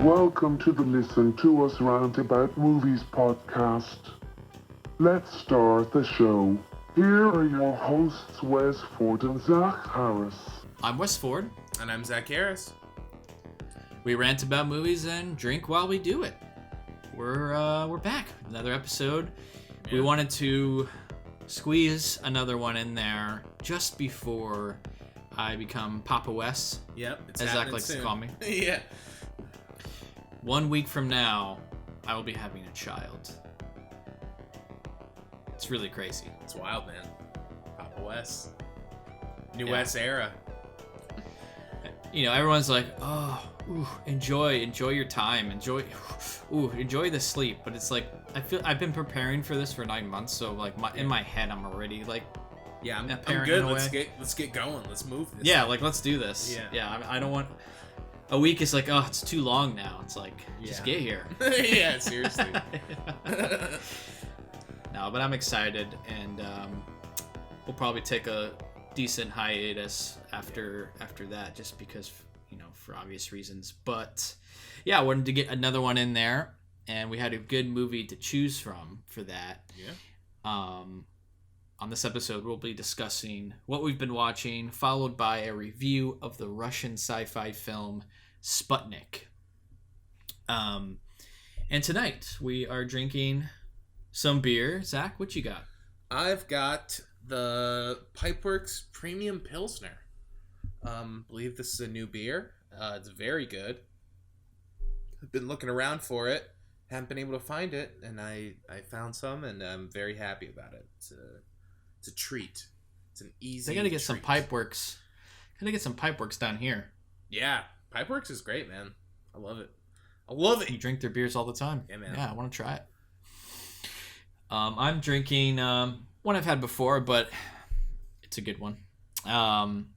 Welcome to the Listen to Us Rant About Movies podcast. Let's start the show. Here are your hosts, Wes Ford and Zach Harris. I'm Wes Ford. And I'm Zach Harris. We rant about movies and drink while we do it. We're back. Another episode. Yeah. We wanted to squeeze another one in there just before I become Papa Wes. Yep, it's as Zach likes soon. to call me. Yeah. 1 week from now, I will be having a child. It's really crazy. It's wild, man. Papa Wes. New Wes era. You know, everyone's like, oh, enjoy your time, enjoy the sleep. But it's like, I feel I've been preparing for this for 9 months, so like in my head, I'm already like, yeah, I'm good. Let's get going. Let's move this. Yeah, like let's do this. Yeah. I don't want. A week is like, oh, it's too long now. It's like, just get here. Yeah, seriously. No, but I'm excited, and we'll probably take a decent hiatus after that, just because, you know, for obvious reasons. But yeah, I wanted to get another one in there, and we had a good movie to choose from for that. Yeah. On this episode, we'll be discussing what we've been watching, followed by a review of the Russian sci-fi film Sputnik. And tonight we are drinking some beer. Zach, what you got? I've got the Pipeworks Premium Pilsner. Believe this is a new beer. It's very good. I've been looking around for it. Haven't been able to find it, and I found some, and I'm very happy about it. It's a treat. It's an easy. They gotta get treat. some Pipeworks. Gotta get some Pipeworks down here. Yeah, Pipeworks is great, man. I love it. You drink their beers all the time. Yeah, man. Yeah, I want to try it. I'm drinking one I've had before, but it's a good one.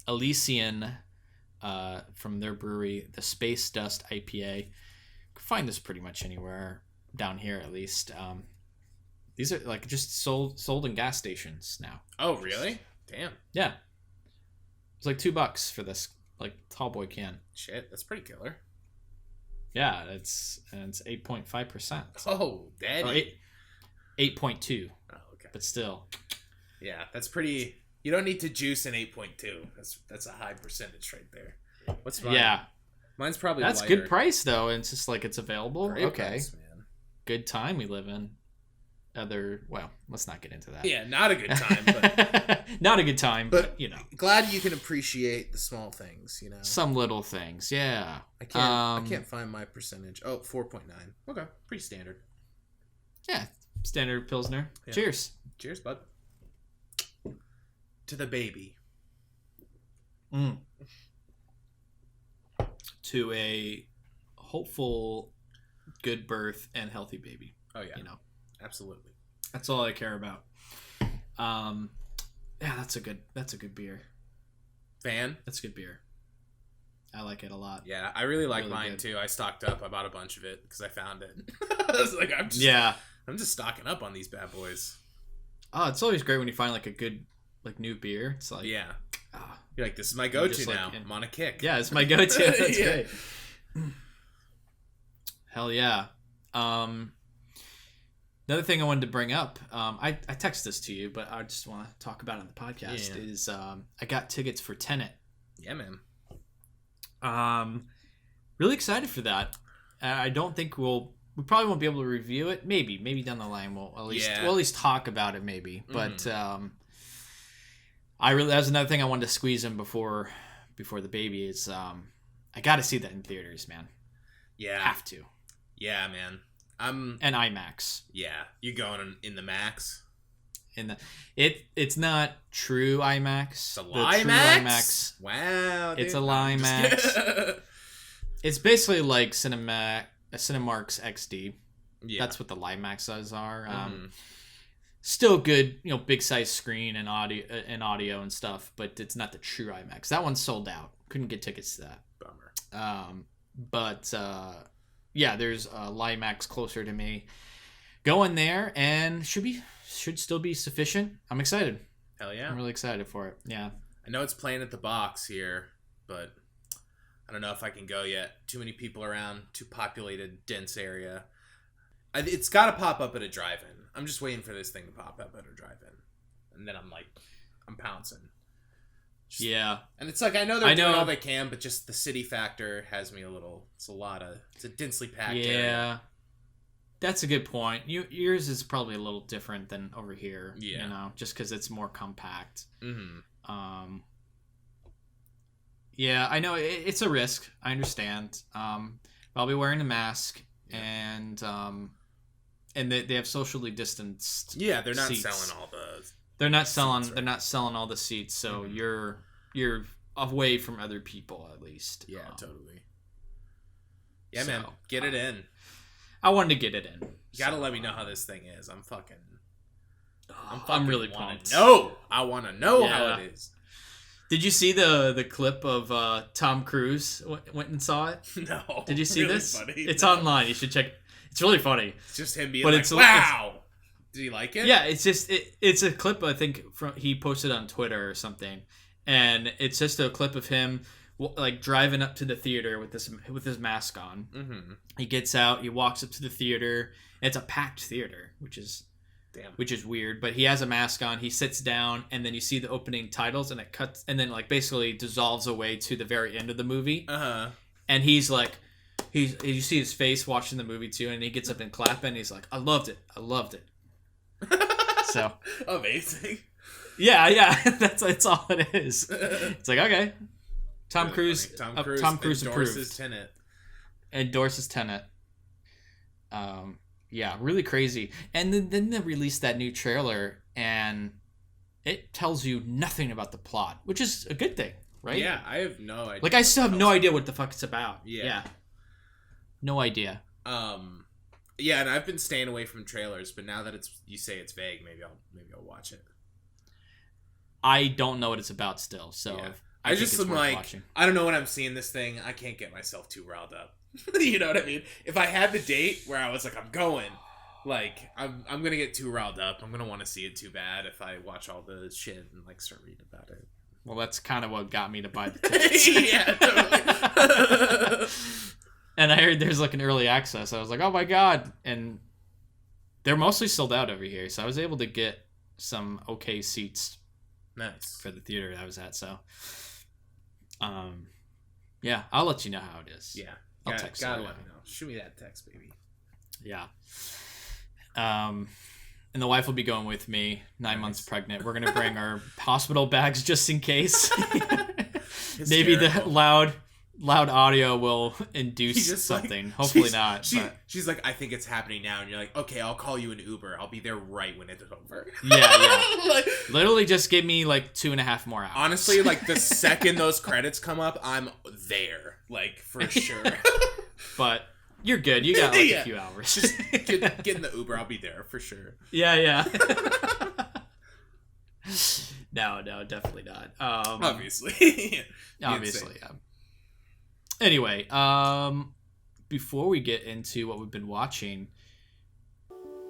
Elysian, from their brewery, the Space Dust IPA. You can find this pretty much anywhere down here, at least. These are like just sold in gas stations now. Oh, really? Damn. Yeah. It's like $2 for this like tall boy can. Shit, that's pretty killer. Yeah, it's 8.5%. Oh, daddy. 8.2. Oh, okay. But still. Yeah, that's pretty. You don't need to juice an 8.2. That's a high percentage right there. What's mine? Yeah. Mine's probably That's lighter. good price though, and it's just like it's available. Great okay. price, man. Good time we live in. Well, let's not get into that. Yeah, not a good time, but not a good time, but you know. Glad you can appreciate the small things, you know. Some little things, yeah. I can't find my percentage. Oh, 4.9. Okay, pretty standard. Yeah, standard Pilsner. Yeah. Cheers. Cheers, bud. To the baby. To a hopeful good birth and healthy baby. Oh yeah. You know. Absolutely. That's all I care about. Yeah, that's a good beer. Fan? That's good beer. I like it a lot. Yeah, I really like mine good. Too. I stocked up. I bought a bunch of it because I found it. I was like, I'm just stocking up on these bad boys. Oh, it's always great when you find like a good like new beer. It's like you're like, this is my go-to now. Like, I'm on a kick. Yeah, it's my go-to. That's great. Hell yeah. Another thing I wanted to bring up, I text this to you, but I just want to talk about it on the podcast, is I got tickets for Tenet. Yeah, man. Really excited for that. I don't think we probably won't be able to review it. Maybe down the line we'll at least talk about it maybe. But that was another thing I wanted to squeeze in before the baby is I got to see that in theaters, man. Yeah. Have to. Yeah, man. And IMAX. Yeah, you going in the Max? It's not true IMAX. It's a Limax? Wow, dude. It's a Limax. It's basically like Cinemark's XD. Yeah. That's what the Limaxes are. Still good, you know, big size screen and audio and stuff, but it's not the true IMAX. That one's sold out. Couldn't get tickets to that. Bummer. Yeah, there's a Limax closer to me. Go in there and should still be sufficient. I'm excited. Hell yeah. I'm really excited for it. Yeah. I know it's playing at the box here, but I don't know if I can go yet. Too many people around. Too populated, dense area. It's got to pop up at a drive-in. I'm just waiting for this thing to pop up at a drive-in. And then I'm pouncing. Yeah. And it's like, I know they're doing all they can, but just the city factor has me a little... It's a densely packed area. Yeah. That's a good point. Yours is probably a little different than over here. Yeah. You know, just because it's more compact. Mm-hmm. Yeah, I know it's a risk. I understand. I'll be wearing a mask, and they have socially distanced. Yeah, they're not seats. selling all the. They're not selling. Seats, right? They're not selling all the seats, so you're away from other people at least. Yeah, totally. Yeah, so, man, get it in. I wanted to get it in. You gotta let me know how this thing is. I'm really pumped. I want to know how it is. Did you see the clip of Tom Cruise went and saw it? No. Did you see really this? Funny. It's online. You should check. It's really funny. It's just him being wow. Did he like it? Yeah, it's a clip I think he posted on Twitter or something, and it's just a clip of him like driving up to the theater with his mask on. Mm-hmm. He gets out. He walks up to the theater. It's a packed theater, which is weird, but he has a mask on. He sits down, and then you see the opening titles, and it cuts, and then like basically dissolves away to the very end of the movie. And he's like, you see his face watching the movie too, and he gets up and clapping. And he's like, I loved it. So amazing. Yeah, that's all it is. It's like, okay, Tom Cruise endorses Tenet. Endorses Tenet. Yeah, really crazy. And then they released that new trailer, and it tells you nothing about the plot, which is a good thing, right? Yeah, I have no idea. Like, I still have no idea what the fuck it's about. Yeah. No idea. Yeah, and I've been staying away from trailers, but now that you say it's vague, maybe I'll watch it. I don't know what it's about still, so yeah. I just am like, watching. I don't know when I'm seeing this thing. I can't get myself too riled up. You know what I mean? If I had the date where I was like, I'm going, like, I'm gonna get too riled up. I'm gonna want to see it too bad if I watch all the shit and like start reading about it. Well, that's kind of what got me to buy the tickets. Yeah, totally. And I heard there's like an early access. I was like, oh my god! And they're mostly sold out over here, so I was able to get some okay seats. Nice. For the theater I was at. So, yeah, I'll let you know how it is. Yeah. I'll text you. Gotta let me know. Shoot me that text, baby. Yeah. And the wife will be going with me, 9 months pregnant. We're going to bring our hospital bags just in case. Maybe the loud audio will induce something. Hopefully not. She's like, I think it's happening now. And you're like, okay, I'll call you an Uber. I'll be there right when it's over. Yeah. Like, literally just give me like 2.5 more hours. Honestly, like the second those credits come up, I'm there. Like, for sure. But you're good. You got like a few hours. Just get in the Uber. I'll be there for sure. Yeah. No, definitely not. Obviously. Obviously, yeah. Anyway, before we get into what we've been watching...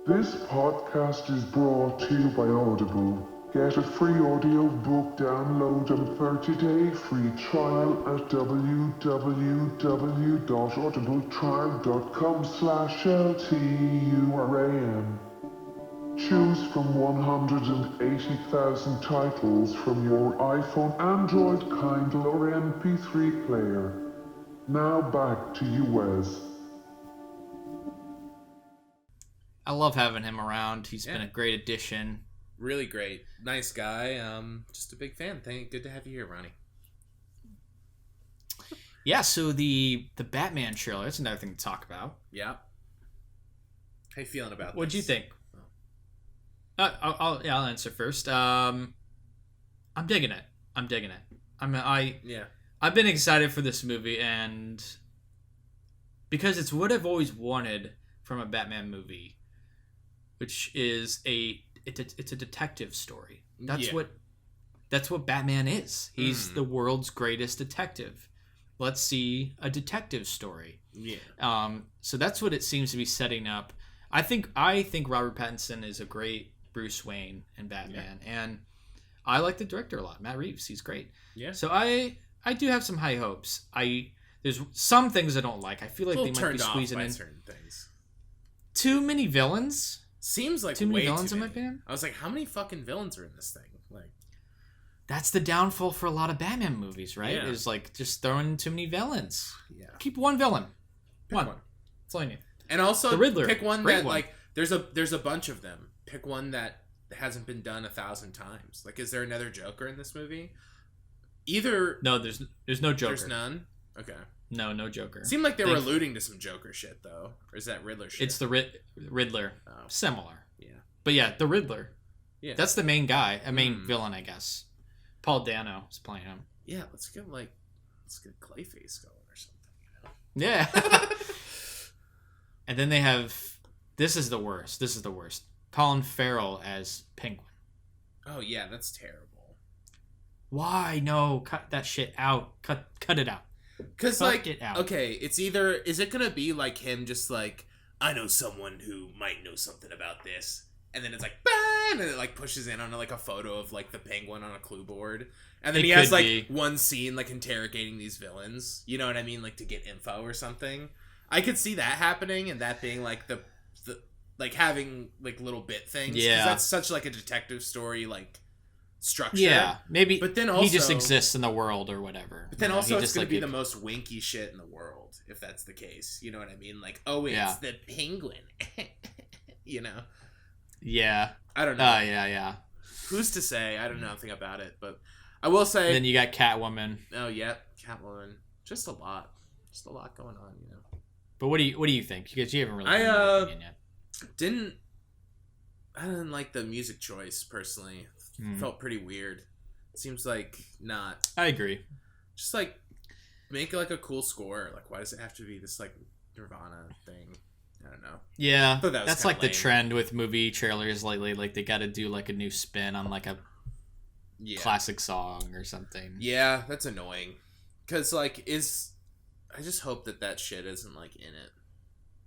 This podcast is brought to you by Audible. Get a free audiobook download and 30-day free trial at www.audibletrial.com/LTURAM. Choose from 180,000 titles from your iPhone, Android, Kindle, or MP3 player. Now back to you, Wes. I love having him around. He's been a great addition. Really great. Nice guy. Just a big fan. Good to have you here, Ronnie. Yeah, so the Batman trailer, that's another thing to talk about. Yeah. How you feeling about What'd you think? I'll answer first. I'm digging it. I've been excited for this movie, and because it's what I've always wanted from a Batman movie, which is it's a detective story. That's what Batman is. He's the world's greatest detective. Let's see a detective story. Yeah. So that's what it seems to be setting up. I think Robert Pattinson is a great Bruce Wayne and Batman, and I like the director a lot, Matt Reeves. He's great. Yeah. So I do have some high hopes. There's some things I don't like. I feel like they might be squeezing in certain things. Too many villains. Seems like too many way villains too in many. my opinion. I was like, how many fucking villains are in this thing? Like, that's the downfall for a lot of Batman movies, right? Yeah. Is like just throwing in too many villains. Yeah. Keep one villain. Pick one. That's all you need. And also, the Riddler. pick one Great that one. like there's a bunch of them. Pick one that hasn't been done 1,000 times. Like, is there another Joker in this movie? Either No, there's no Joker. There's none. Okay. No Joker. Seemed like they were alluding to some Joker shit though, or is that Riddler shit? It's the Riddler. Oh. Similar. Yeah. But yeah, the Riddler. Yeah. That's the main guy, a main villain, I guess. Paul Dano is playing him. Yeah, let's get Clayface going or something. You know? Yeah. And then they have. This is the worst. Colin Farrell as Penguin. Oh yeah, that's terrible. Why? No, cut that shit out. Cut it out. Because Cut it out. okay, it's either is it gonna be like him just like, I know someone who might know something about this, and then it's like bang, and it like pushes in on like a photo of like the Penguin on a clue board, and then he has like one scene like interrogating these villains, you know what I mean, like to get info or something. I could see that happening, and that being like the like having like little bit things. Yeah, that's such like a detective story like structure. Yeah, maybe. But then also, he just exists in the world or whatever. But then also it's going to be the most winky shit in the world if that's the case. You know what I mean? Like, oh, it's the Penguin. You know? Yeah. I don't know. Yeah. Who's to say? I don't know anything about it, but I will say. And then you got Catwoman. Oh yeah, Catwoman. Just a lot going on. You know. But what do you think? Because you haven't really. An opinion yet. I didn't like the music choice personally. Felt pretty weird. It seems like not. I agree. Just like make like a cool score. Like, why does it have to be this like Nirvana thing? I don't know. Yeah, that that's like lame. The trend with movie trailers lately. Like they got to do like a new spin on like a classic song or something. Yeah, that's annoying. Cause like I just hope that shit isn't like in it.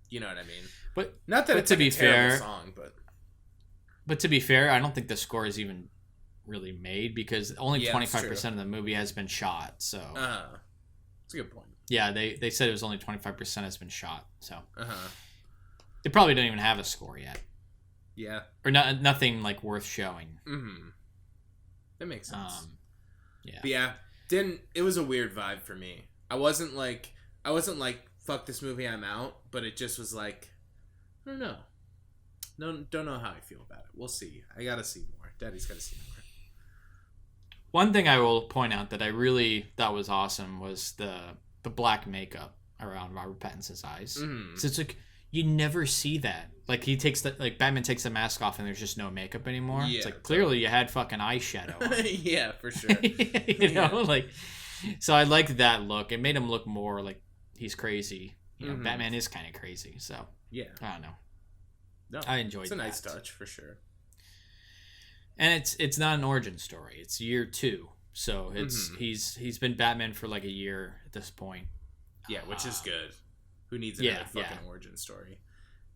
You know what I mean? But not that it's to be fair, song, but to be fair, I don't think the score is even really made because only 25% of the movie has been shot. So that's a good point. Yeah, they said it was only 25% has been shot. So they probably don't even have a score yet. Yeah, or nothing like worth showing. That makes sense. Yeah, but yeah, it was a weird vibe for me. I wasn't like fuck this movie, I'm out. But it just was like, I don't know. Don't know how I feel about it. We'll see. I gotta see more. Daddy's gotta see more. One thing I will point out that I really thought was awesome was the black makeup around Robert Pattinson's eyes. So it's like you never see that. Like Batman takes the mask off and there's just no makeup anymore. Yeah, it's like clearly you had fucking eyeshadow on. Yeah, for sure. You know, like so I liked that look. It made him look more like he's crazy. You know, Batman is kind of crazy, so yeah. I don't know. No, I enjoyed it's a that. nice touch for sure. And it's not an origin story. It's year 2. So it's he's been Batman for like a year at this point. Yeah, which is good. Who needs another fucking origin story?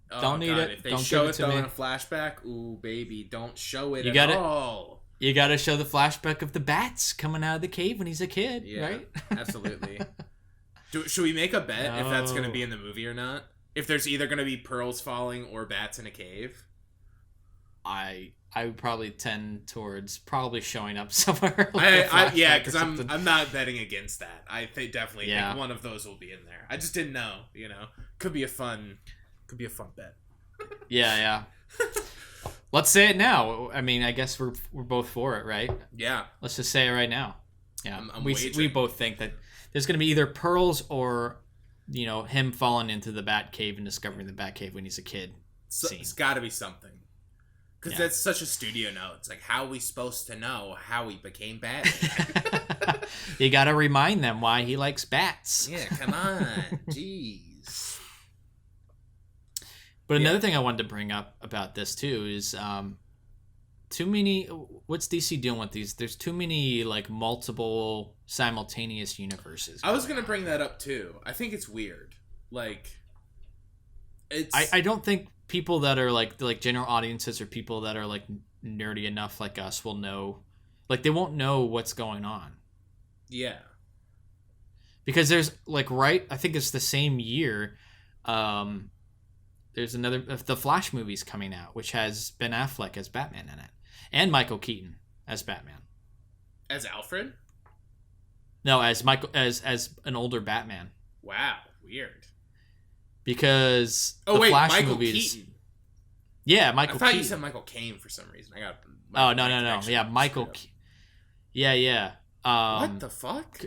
Oh, don't need it. If they don't show it though me. in a flashback, ooh baby, don't show it all. You got to show the flashback of the bats coming out of the cave when he's a kid, right? Absolutely. Should we make a bet if that's going to be in the movie or not? If there's either going to be pearls falling or bats in a cave? I would probably tend towards probably showing up somewhere. Because I'm not betting against that. I definitely think one of those will be in there. I just didn't know. You know, could be a fun bet. Yeah. Let's say it now. I mean, I guess we're both for it, right? Yeah. Let's just say it right now. Yeah, we both think that there's going to be either pearls or, you know, him falling into the Bat Cave and discovering the Bat Cave when he's a kid. It's got to be something. Because that's such a studio note. It's like, how are we supposed to know how he became Batman? You got to remind them why he likes bats. Yeah, come on. Jeez. But another thing I wanted to bring up about this, too, is too many... What's DC doing with these? There's too many, like, multiple simultaneous universes. I was going to bring that up, too. I think it's weird. Like, it's... I don't think people that are, like general audiences or people that are, like, nerdy enough like us will know... Like, they won't know what's going on. Yeah. Because there's like I think it's the same year. There's another the Flash movie's coming out, which has Ben Affleck as Batman in it, and Michael Keaton as Batman. As Alfred? No, as Michael as an older Batman. Wow, weird. Because Flash Michael movies. Keaton. Yeah, Michael. I thought Keaton. you said Michael Caine for some reason. I got. No. Yeah, Michael. Yeah. What the fuck?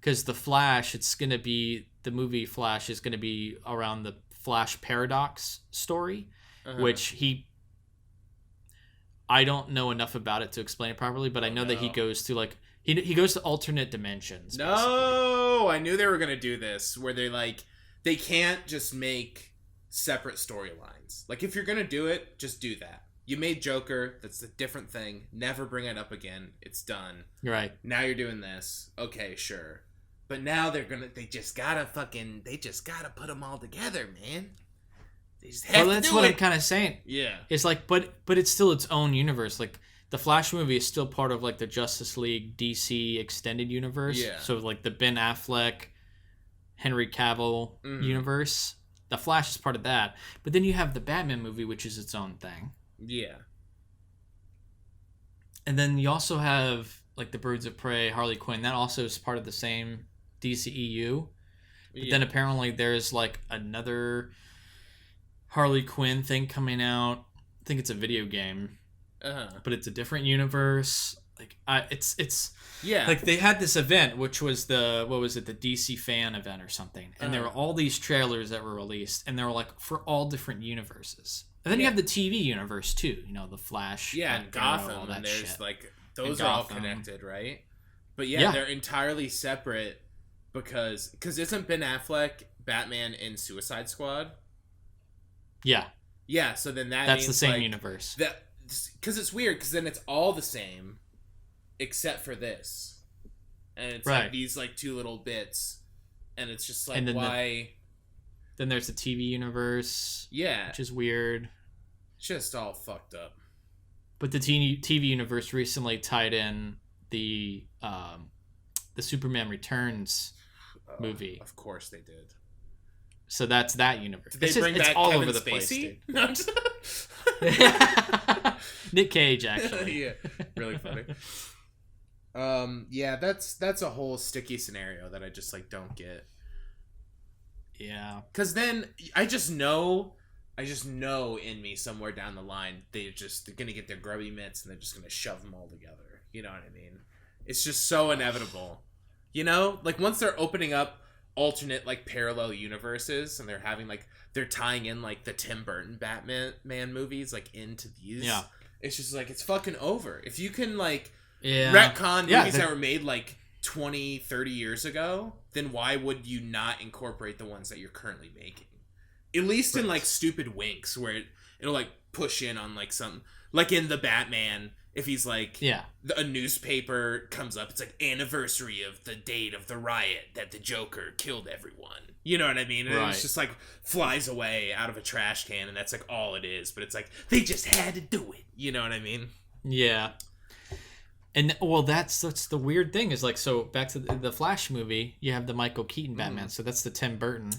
Because the Flash, it's gonna be the movie Flash is gonna be around the Flash paradox story, which I don't know enough about it to explain it properly, but I know that he goes to like he goes to alternate dimensions. No, basically. I knew they were gonna do this where they can't just make separate storylines. Like if you're gonna do it, just do that. You made Joker, that's a different thing. Never bring it up again. It's done. Right. Now you're doing this. Okay, sure. But now they just gotta put them all together, man. They just have to that's do what it. I'm kind of saying. Yeah. It's like, but it's still its own universe. Like the Flash movie is still part of like the Justice League DC extended universe. Yeah. So like the Ben Affleck, Henry Cavill universe. The Flash is part of that. But then you have the Batman movie, which is its own thing. Yeah. And then you also have like the Birds of Prey, Harley Quinn. That also is part of the same DCEU. But then apparently there's like another Harley Quinn thing coming out. I think it's a video game. But it's a different universe. Like it's like they had this event which was the DC fan event or something. And there were all these trailers that were released and they were like for all different universes. And then you have the TV universe too, the Flash. Yeah, and Gotham, all that and there's shit. Like those are all connected, right? But they're entirely separate because isn't Ben Affleck Batman in Suicide Squad? Yeah. Yeah, so then that's means the same universe. That because it's weird because then it's all the same except for this. And it's like these like two little bits and it's just like why then there's the TV universe. Yeah. Which is weird. Just all fucked up. But the TV universe recently tied in the Superman Returns movie. Of course they did. So that's that universe. Did they bring back all Kevin over the Spacey? place. Nick Cage, actually. Yeah, really funny. Yeah, that's a whole sticky scenario that I just like don't get. Yeah. Because then I just know in me somewhere down the line they're gonna get their grubby mitts and they're just gonna shove them all together. You know what I mean? It's just so inevitable. Like once they're opening up alternate like parallel universes and they're tying in like the Tim Burton Batman movies like into these. Yeah. It's just like it's fucking over. If you can like retcon movies that were made like 20, 30 years ago, then why would you not incorporate the ones that you're currently making? At least in like stupid winks where it'll like push in on like something like in the Batman. If he's like, a newspaper comes up, it's like anniversary of the date of the riot that the Joker killed everyone. You know what I mean? And it's just like flies away out of a trash can, and that's like all it is. But it's like they just had to do it. You know what I mean? Yeah. And well, that's the weird thing is like, so back to the Flash movie, you have the Michael Keaton Batman, so that's the Tim Burton.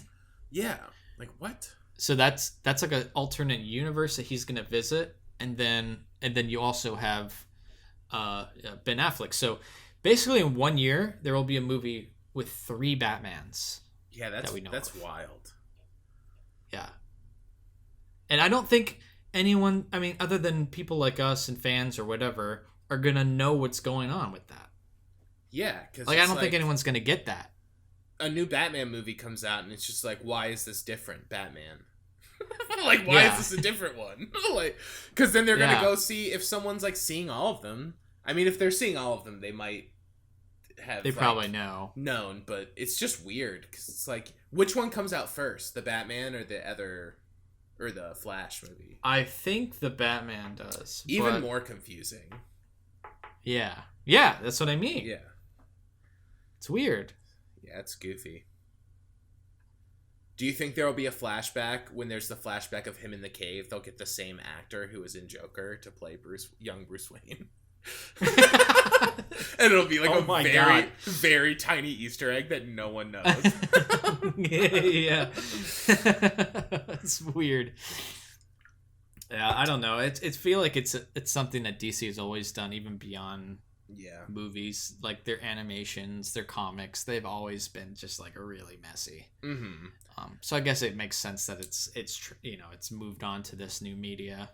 Yeah. Like what? So that's like an alternate universe that he's gonna visit, and then you also have Ben Affleck. So basically, in 1 year, there will be a movie with 3 Batmans. Yeah, that's wild. Yeah, and I don't think anyone, I mean, other than people like us and fans or whatever, are gonna know what's going on with that. Yeah, because I don't think anyone's gonna get that. A new Batman movie comes out, and it's just like, why is this different, Batman? Like, why is this a different one? Like, because then they're gonna go see if someone's like seeing all of them. I mean, if they're seeing all of them, they might have. They probably known, but it's just weird because it's like, which one comes out first, the Batman or the Flash movie? I think the Batman does. Even more confusing. Yeah, that's what I mean. Yeah, it's weird. Yeah, it's goofy. Do you think there will be a flashback when there's the flashback of him in the cave? They'll get the same actor who was in Joker to play young Bruce Wayne. And it'll be like a very, God. very tiny Easter egg that no one knows. Yeah. It's weird. Yeah, I don't know. It's feel like it's something that DC has always done, even beyond movies. Like their animations, their comics, they've always been just like really messy. Mm-hmm. So I guess it makes sense that it's moved on to this new media.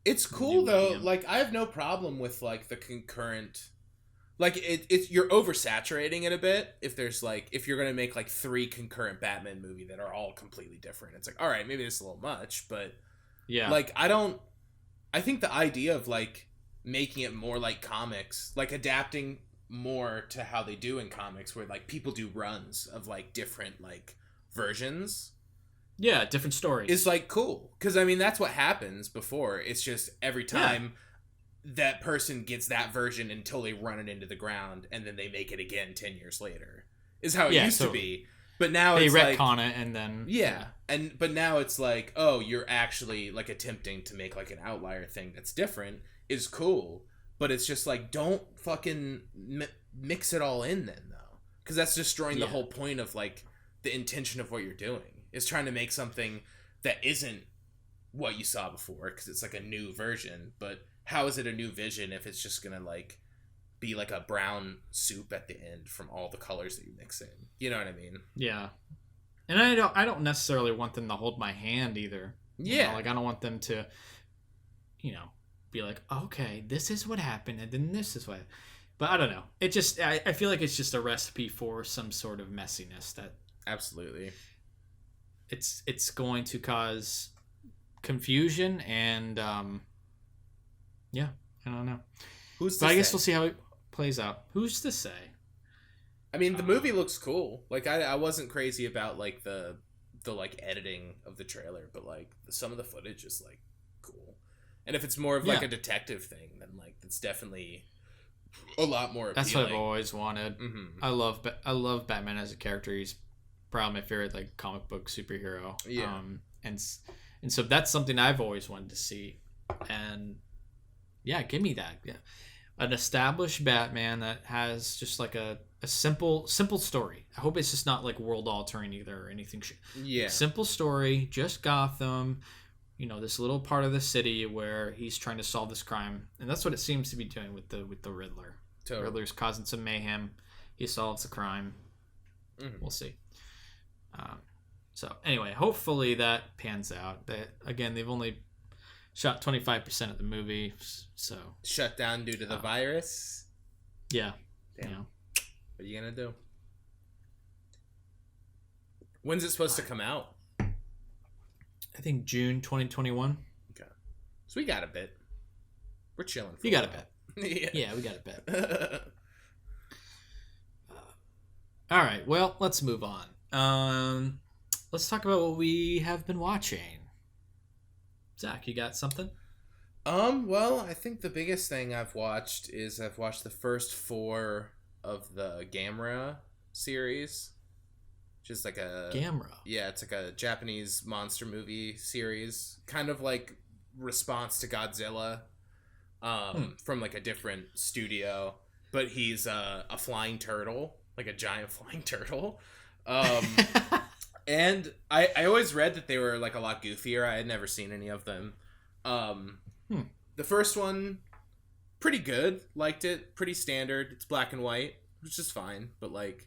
It's cool though. Medium. Like I have no problem with like the concurrent. Like it's you're oversaturating it a bit. If you're gonna make like 3 concurrent Batman movie that are all completely different, it's like all right, maybe it's a little much, but yeah, like I think the idea of like making it more like comics, like adapting more to how they do in comics, where like people do runs of like different like versions. Yeah, different stories. It's like cool because I mean that's what happens before. It's just every time. Yeah. That person gets that version until they run it into the ground and then they make it again 10 years later is how it used to be. But now they it's retcon it and then but now it's like, oh, you're actually like attempting to make like an outlier thing that's different is cool, but it's just like don't fucking mix it all in then though, because that's destroying the whole point of like the intention of what you're doing is trying to make something that isn't what you saw before because it's like a new version. But how is it a new vision if it's just gonna like be like a brown soup at the end from all the colors that you mix in? You know what I mean? Yeah. And I don't necessarily want them to hold my hand either. Yeah. You know, like I don't want them to, be like, okay, this is what happened and then this is what. But I don't know. It just I feel like it's just a recipe for some sort of messiness that absolutely. It's going to cause confusion and yeah, I don't know. I guess we'll see how it plays out. Who's to say? I mean, the movie looks cool. Like I wasn't crazy about like the like editing of the trailer, but like some of the footage is like cool. And if it's more of like a detective thing, then like that's definitely a lot more appealing. That's what I've always wanted. Mm-hmm. I love Batman as a character. He's probably my favorite like comic book superhero. Yeah. And so that's something I've always wanted to see. And yeah, give me that. Yeah. An established Batman that has just like a simple story. I hope it's just not like world altering either or anything. Yeah. Simple story, just Gotham, this little part of the city where he's trying to solve this crime. And that's what it seems to be doing with the Riddler. Totally. Riddler's causing some mayhem. He solves the crime. Mm-hmm. We'll see. So anyway, hopefully that pans out. Again, they've only shot 25% of the movie, so shut down due to the virus. Yeah. Damn. What are you gonna do? When's it supposed to come out? I think June 2021. Okay, so we got a bit. We're chilling. You got a bit. Yeah, we got a bit. All right. Well, let's move on. Let's talk about what we have been watching. Zach, you got something? Well, I think the biggest thing I've watched is I've watched the first 4 of the Gamera series. Which is like a... Gamera? Yeah, it's like a Japanese monster movie series. Kind of like response to Godzilla. From like a different studio. But he's a flying turtle. Like a giant flying turtle. And I always read that they were like a lot goofier. I had never seen any of them. The first one, pretty good. Liked it. Pretty standard. It's black and white, which is fine. But like,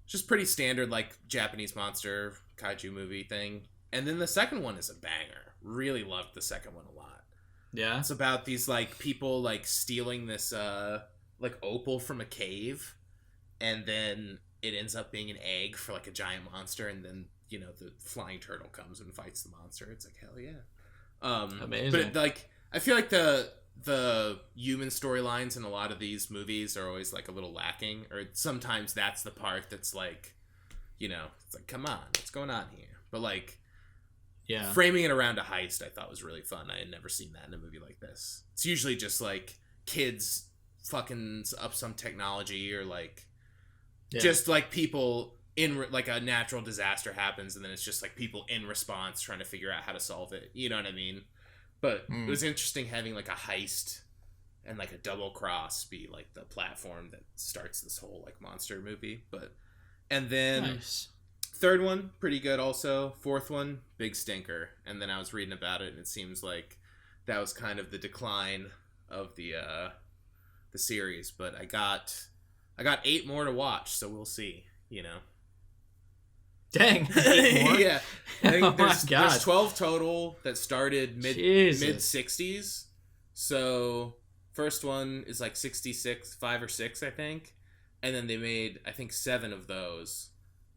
just pretty standard like Japanese monster kaiju movie thing. And then the second one is a banger. Really loved the second one a lot. Yeah. It's about these like people like stealing this like opal from a cave, and then it ends up being an egg for like a giant monster, and then the flying turtle comes and fights the monster. It's like hell yeah. Amazing. But like I feel like the human storylines in a lot of these movies are always like a little lacking, or sometimes that's the part that's like it's like come on, what's going on here? But like framing it around a heist I thought was really fun. I had never seen that in a movie like this. It's usually just like kids fucking up some technology, or like just like people in like a natural disaster happens, and then it's just like people in response trying to figure out how to solve it. You know what I mean? But it was interesting having like a heist and like a Double Cross be like the platform that starts this whole like monster movie. And then Nice. third one, pretty good also. Fourth one, big stinker. And then I was reading about it, and it seems like that was kind of the decline of the series. But I got 8 more to watch, so we'll see. You know. Dang. 8 more? Yeah. I think God. there's 12 total that started mid 60s. So first one is like 66, 5 or 6, I think. And then they made, I think, 7 of those.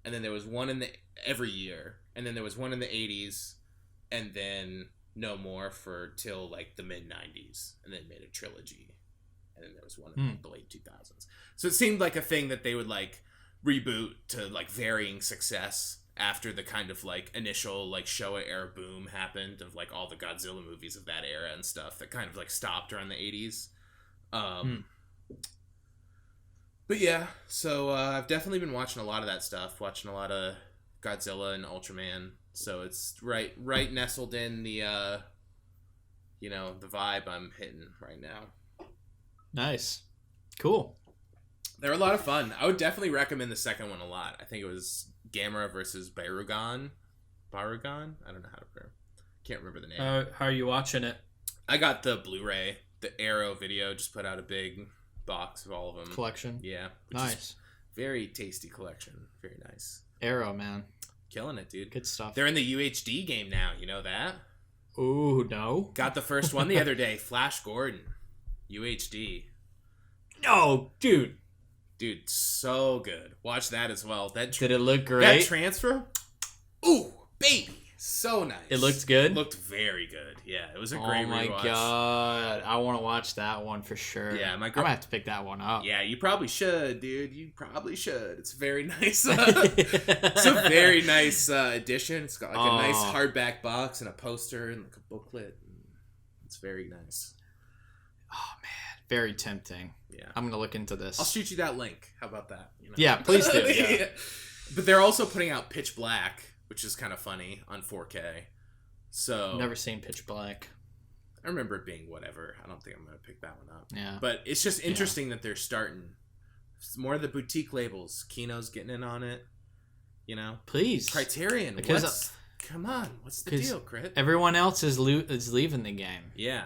And then there was one in every year. And then there was one in the 80s. And then no more for till like the mid 90s. And then made a trilogy. And then there was one in the late 2000s. So it seemed like a thing that they would like reboot to like varying success after the kind of like initial like Showa era boom happened of like all the Godzilla movies of that era and stuff that kind of like stopped around the 80s. But yeah, so I've definitely been watching a lot of that stuff, watching a lot of Godzilla and Ultraman. So it's right nestled in the the vibe I'm hitting right now. Nice. Cool. They're a lot of fun. I would definitely recommend the second one a lot. I think it was Gamera versus Barugon. I don't know how to pronounce. Can't remember the name. How are you watching it? I got the Blu-ray. The Arrow Video just put out a big box of all of them. Collection. Yeah. Nice. Very tasty collection. Very nice. Arrow, man. Killing it, dude. Good stuff. They're in the UHD game now. You know that? Ooh, no. Got the first one the other day. Flash Gordon. UHD. No, dude. Dude, so good. Watch that as well. Did it look great? That transfer? Ooh, baby. So nice. It looked good? It looked very good. Yeah, it was a great rewatch. Oh my god. I want to watch that one for sure. Yeah, I'm going to have to pick that one up. Yeah, you probably should, dude. You probably should. It's very nice. It's a very nice edition. It's got like a nice hardback box and a poster and like a booklet. It's very nice. Oh man, very tempting. Yeah. I'm going to look into this. I'll shoot you that link. How about that? You know? Yeah, please do. Yeah. But they're also putting out Pitch Black, which is kind of funny, on 4K. So Never seen Pitch Black. I remember it being whatever. I don't think I'm going to pick that one up. Yeah. But it's just interesting that they're starting. It's more of the boutique labels. Kino's getting in on it. You know? Please. Criterion. Because come on. What's the deal, Crit? Everyone else is leaving the game. Yeah.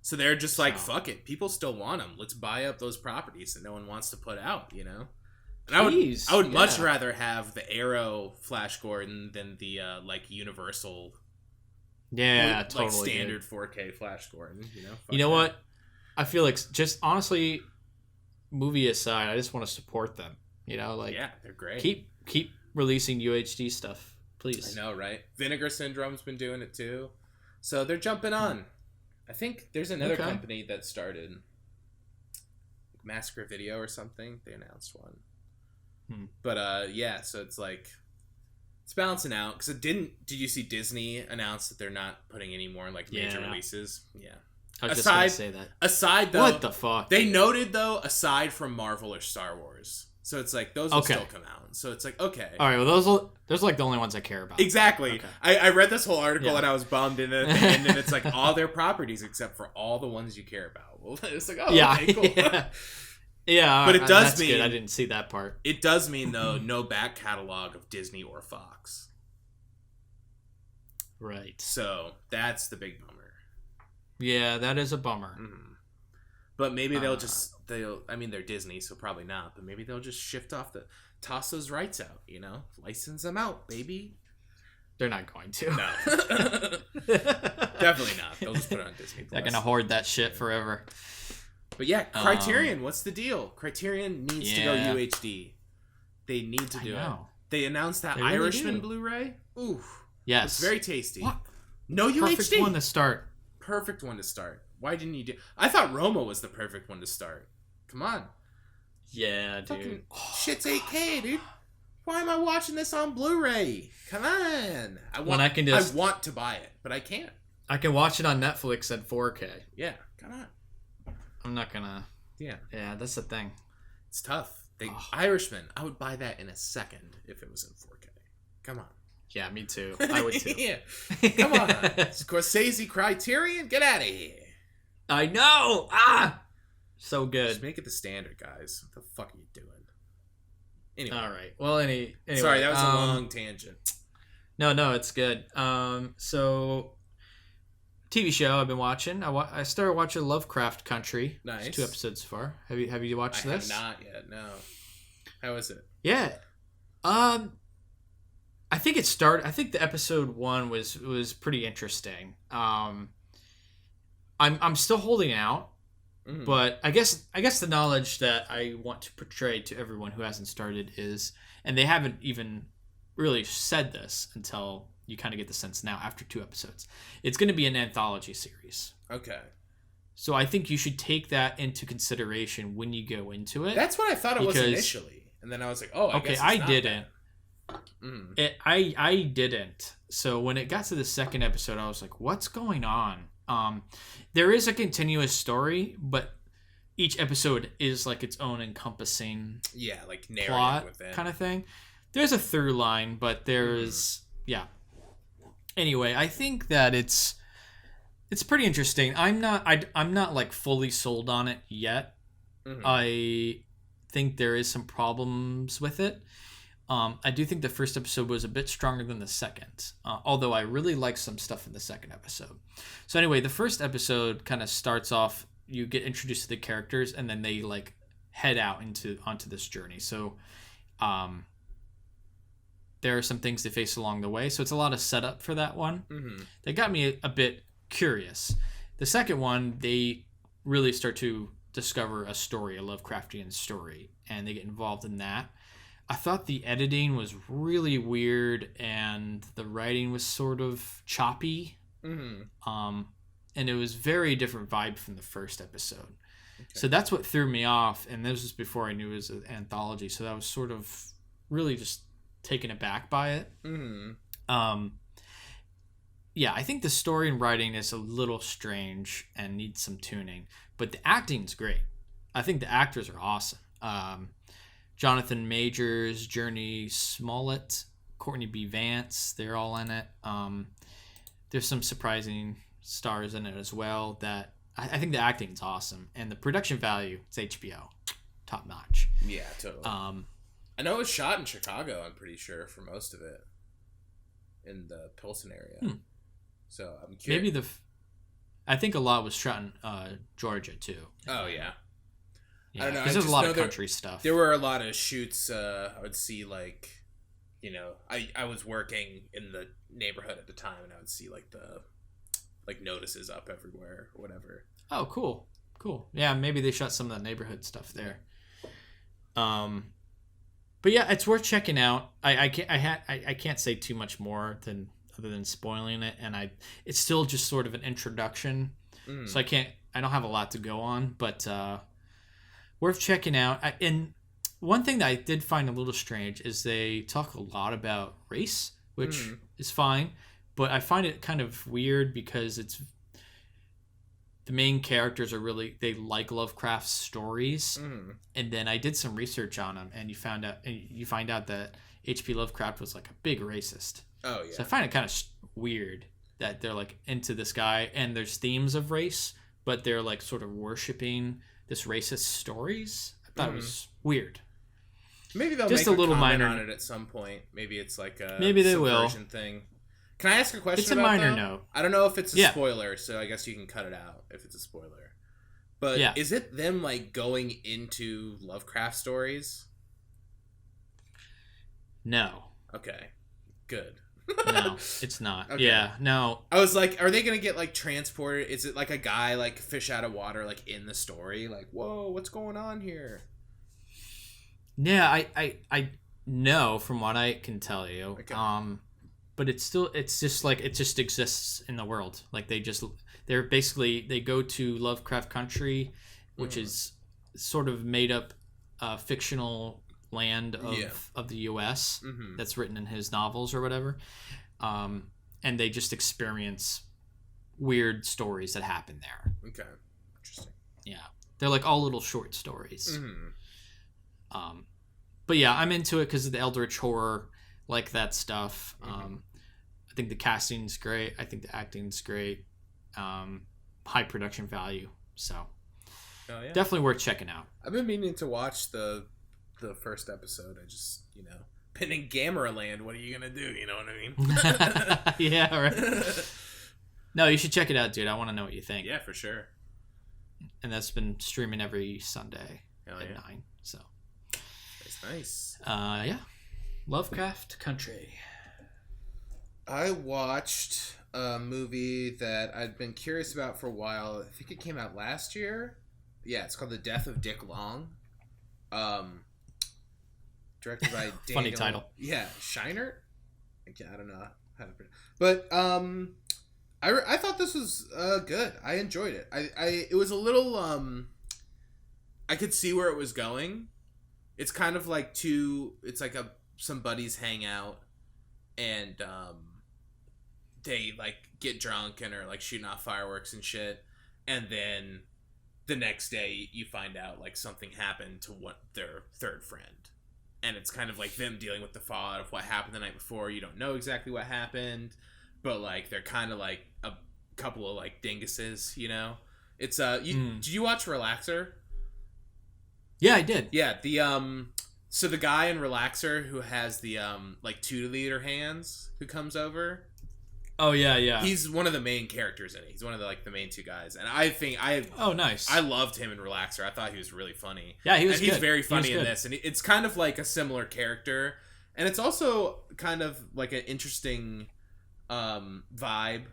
So they're just like, fuck it. People still want them. Let's buy up those properties that no one wants to put out, you know? And I would much rather have the Arrow Flash Gordon than the like Universal, totally like standard 4K Flash Gordon. You know. You know what? I feel like just honestly, movie aside, I just want to support them. You know, like they're great. Keep releasing UHD stuff, please. I know, right? Vinegar Syndrome's been doing it too, so they're jumping on. I think there's another company that started, Massacre Video or something. They announced one. But so it's like it's balancing out because it didn't. Did you see Disney announce that they're not putting any more like major releases? Yeah. I was just gonna say that. Aside though, what the fuck? They noted though, aside from Marvel or Star Wars, so it's like those will still come out. So it's like okay. All right. Well, those are like the only ones I care about. Exactly. Okay. I read this whole article and I was bummed, and at the end, and it's like all their properties except for all the ones you care about. Well, it's like okay, cool. Yeah, but it does mean good. I didn't see that part. It does mean though no back catalog of Disney or Fox. Right. So that's the big bummer. Yeah, that is a bummer. Mm-hmm. But maybe I mean they're Disney, so probably not. But maybe they'll just toss those rights out. You know, license them out, baby. They're not going to. No, definitely not. They'll just put it on Disney Plus. They're gonna hoard that shit forever. But yeah, Criterion, what's the deal? Criterion needs to go UHD. They need to do it. They announced that really Irishman Blu-ray. Ooh. Yes. It's very tasty. What? No UHD. Perfect one to start. Perfect one to start. Why didn't you do... I thought Roma was the perfect one to start. Come on. Yeah, dude. Shit's 8K, dude. Why am I watching this on Blu-ray? Come on. I want to buy it, but I can't. I can watch it on Netflix at 4K. Yeah, come on. I'm not gonna. Yeah. Yeah, that's the thing. It's tough. Irishman, I would buy that in a second if it was in 4K. Come on. Yeah, me too. I would too. Yeah. Come on. Scorsese Criterion, get out of here. I know. So good. Just make it the standard, guys. What the fuck are you doing? Anyway. All right. Well, anyway. Sorry, that was a long tangent. No, it's good. So TV show I've been watching. I started watching Lovecraft Country. Nice. There's 2 episodes so far. Have you watched this? I have not yet. No. How is it? Yeah. I think it started. I think the episode 1 was pretty interesting. I'm still holding out, but I guess the knowledge that I want to portray to everyone who hasn't started is, and they haven't even really said this until you kind of get the sense now after 2 episodes. It's going to be an anthology series. Okay. So I think you should take that into consideration when you go into it. That's what I thought it was initially, and then I was like, "Oh, I guess it's I not didn't." that. I didn't. So when it got to the 2nd episode, I was like, "What's going on?" There is a continuous story, but each episode is like its own encompassing, like plot within. kind of thing. There's a through line, but there's Anyway, I think that it's pretty interesting. I'm not like fully sold on it yet. I think there is some problems with it. I do think the first episode was a bit stronger than the second, although I really like some stuff in the second episode. So anyway, the first episode kind of starts off, you get introduced to the characters, and then they like head out onto this journey. So there are some things they face along the way. So it's a lot of setup for that one. That got me a bit curious. The second one, they really start to discover a story, a Lovecraftian story, and they get involved in that. I thought the editing was really weird and the writing was sort of choppy. And it was very different vibe from the first episode. Okay. So that's what threw me off. And this was before I knew it was an anthology. So I was sort of really just taken aback by it. I think the story and writing is a little strange and needs some tuning. But the acting's great. I think the actors are awesome. Jonathan Majors, Journey Smollett, Courtney B. Vance, they're all in it. There's some surprising stars in it as well. That I think the acting's awesome. And the production value, it's HBO. Top notch. Yeah, totally. I know it was shot in Chicago, I'm pretty sure, for most of it. In the Pilsner area. So I'm curious. Maybe I think a lot was shot in Georgia, too. Oh, yeah. I don't know. Because there's a lot of country stuff. There were a lot of shoots. I would see, like, I was working in the neighborhood at the time, and I would see like the notices up everywhere or whatever. Oh, cool. Yeah, maybe they shot some of that neighborhood stuff there. But yeah, it's worth checking out. I can't say too much more other than spoiling it, and it's still just sort of an introduction, so I don't have a lot to go on, but worth checking out. And one thing that I did find a little strange is they talk a lot about race, which is fine, but I find it kind of weird because the main characters they like Lovecraft's stories, and then I did some research on them, and you find out that H.P. Lovecraft was like a big racist. Oh yeah. So I find it kind of weird that they're like into this guy, and there's themes of race, but they're like sort of worshiping this racist stories. I thought it was weird. Maybe they'll just make a little comment minor on it at some point. Maybe it's like a maybe they will thing. Can I ask a question? It's a about minor that? note. I don't know if it's a spoiler, so I guess you can cut it out if it's a spoiler. But is it them like going into Lovecraft stories? No. Okay. Good. No, it's not. Okay. Yeah, no. I was like, are they gonna get like transported? Is it like a guy like fish out of water like in the story? Like, whoa, what's going on here? Yeah, I know from what I can tell you. Okay. But it's just like it just exists in the world. Like they go to Lovecraft Country, which is sort of made up fictional land of the U.S. That's written in his novels or whatever, and they just experience weird stories that happen there. Okay, interesting. Yeah, they're like all little short stories. But yeah, I'm into it because of the Eldritch horror, like that stuff. I think the casting's great. I think the acting's great. High production value. So Oh yeah, definitely worth checking out. I've been meaning to watch the first episode. I just been in Gamera Land. What are you gonna do? You know what I mean? Yeah, right. No, you should check it out, dude. I want to know what you think. Yeah, for sure. And that's been streaming every Sunday at 9. So that's nice. Yeah, Lovecraft Country. I watched a movie that I'd been curious about for a while. I think it came out last year. Yeah, it's called The Death of Dick Long. Directed by Daniel. Funny title. Yeah, Scheinert. I don't know how to pronounce. But I thought this was good. I enjoyed it. It was a little I could see where it was going. It's kind of like it's like some buddies hang out and they like get drunk and are like shooting off fireworks and shit, and then the next day you find out like something happened to their third friend, and it's kind of like them dealing with the fallout of what happened the night before. You don't know exactly what happened, but like they're kind of like a couple of like dinguses, you know. It's did you watch Relaxer? Yeah, I did. Yeah, so the guy in Relaxer who has the like 2-liter hands who comes over. Oh yeah. He's one of the main characters in it. He's one of the main two guys, and I think Oh, nice. I loved him in Relaxer. I thought he was really funny. Yeah, he was. And good. He's very funny in good. this, and it's kind of like a similar character, and it's also kind of like an interesting vibe.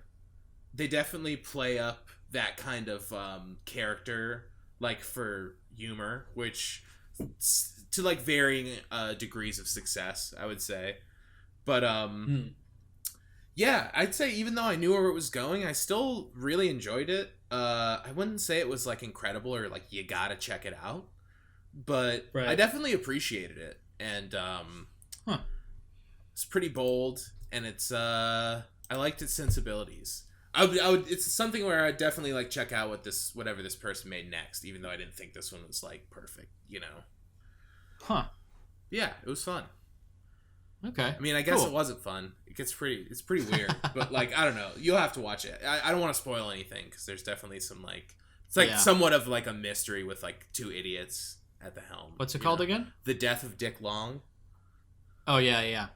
They definitely play up that kind of character, like for humor, which to like varying degrees of success, I would say. But yeah, I'd say even though I knew where it was going, I still really enjoyed it. I wouldn't say it was like incredible or like you gotta check it out, but right. I definitely appreciated it, and it's pretty bold, and it's I liked its sensibilities. I would. It's something where I definitely like check out whatever this person made next, even though I didn't think this one was like perfect, you know. Huh. Yeah, it was fun. Okay. I mean, I guess it wasn't fun. It's pretty weird, but like I don't know. You'll have to watch it. I don't want to spoil anything because there's definitely some like it's like somewhat of like a mystery with like two idiots at the helm. What's it called again? The Death of Dick Long. Oh yeah. Yeah,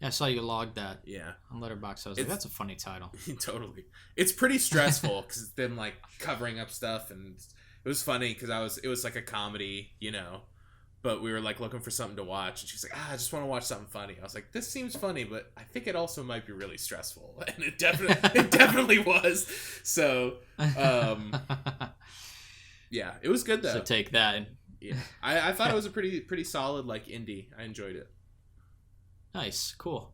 I saw you logged that. Yeah. On Letterboxd. I was like, that's a funny title. Totally. It's pretty stressful because it's them like covering up stuff, and it was funny because it was like a comedy, you know, but we were like looking for something to watch, and she's like, I just want to watch something funny. I was like, this seems funny, but I think it also might be really stressful, and it definitely was. So, yeah, it was good though. So take that. And... Yeah, I thought it was a pretty solid like indie. I enjoyed it. Nice, cool.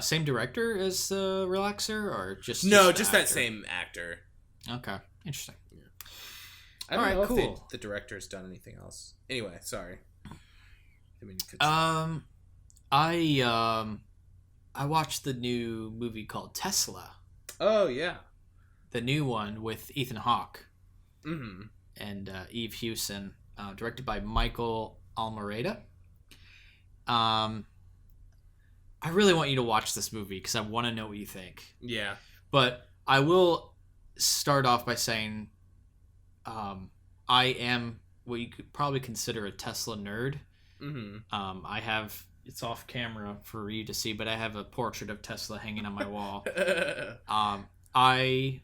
Same director as the Relaxer, or just just that same actor. Okay, interesting. Yeah. I don't know if the director's done anything else. Anyway, sorry. I watched the new movie called Tesla. Oh yeah, the new one with Ethan Hawke and Eve Hewson, directed by Michael Almereyda. I really want you to watch this movie because I want to know what you think. Yeah. But I will start off by saying I am what you could probably consider a Tesla nerd. I have, it's off camera for you to see, but I have a portrait of Tesla hanging on my wall. I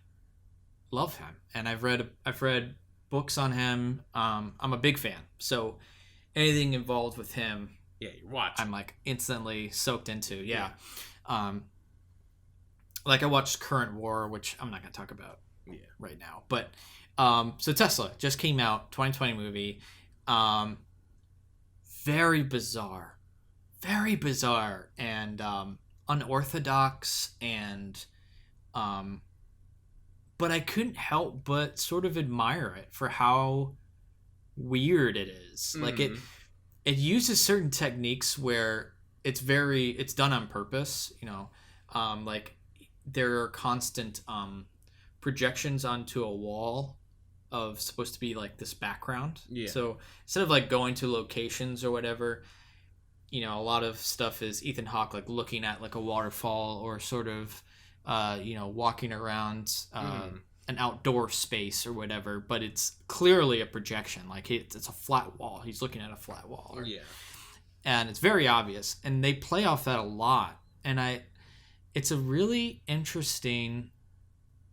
love him, and I've read books on him. I'm a big fan. So anything involved with him, yeah, you watch. I'm like instantly soaked into. Yeah. Like I watched Current War, which I'm not going to talk about right now. But so Tesla just came out, 2020 movie. Very bizarre, and unorthodox, and but I couldn't help but sort of admire it for how weird it is. Like it uses certain techniques where it's done on purpose, you know, like there are constant projections onto a wall of supposed to be like this background. Yeah. So instead of like going to locations or whatever, you know, a lot of stuff is Ethan Hawke like looking at like a waterfall or sort of, you know, walking around an outdoor space or whatever, but it's clearly a projection. Like it's a flat wall. He's looking at a flat wall. And it's very obvious. And they play off that a lot. And it's a really interesting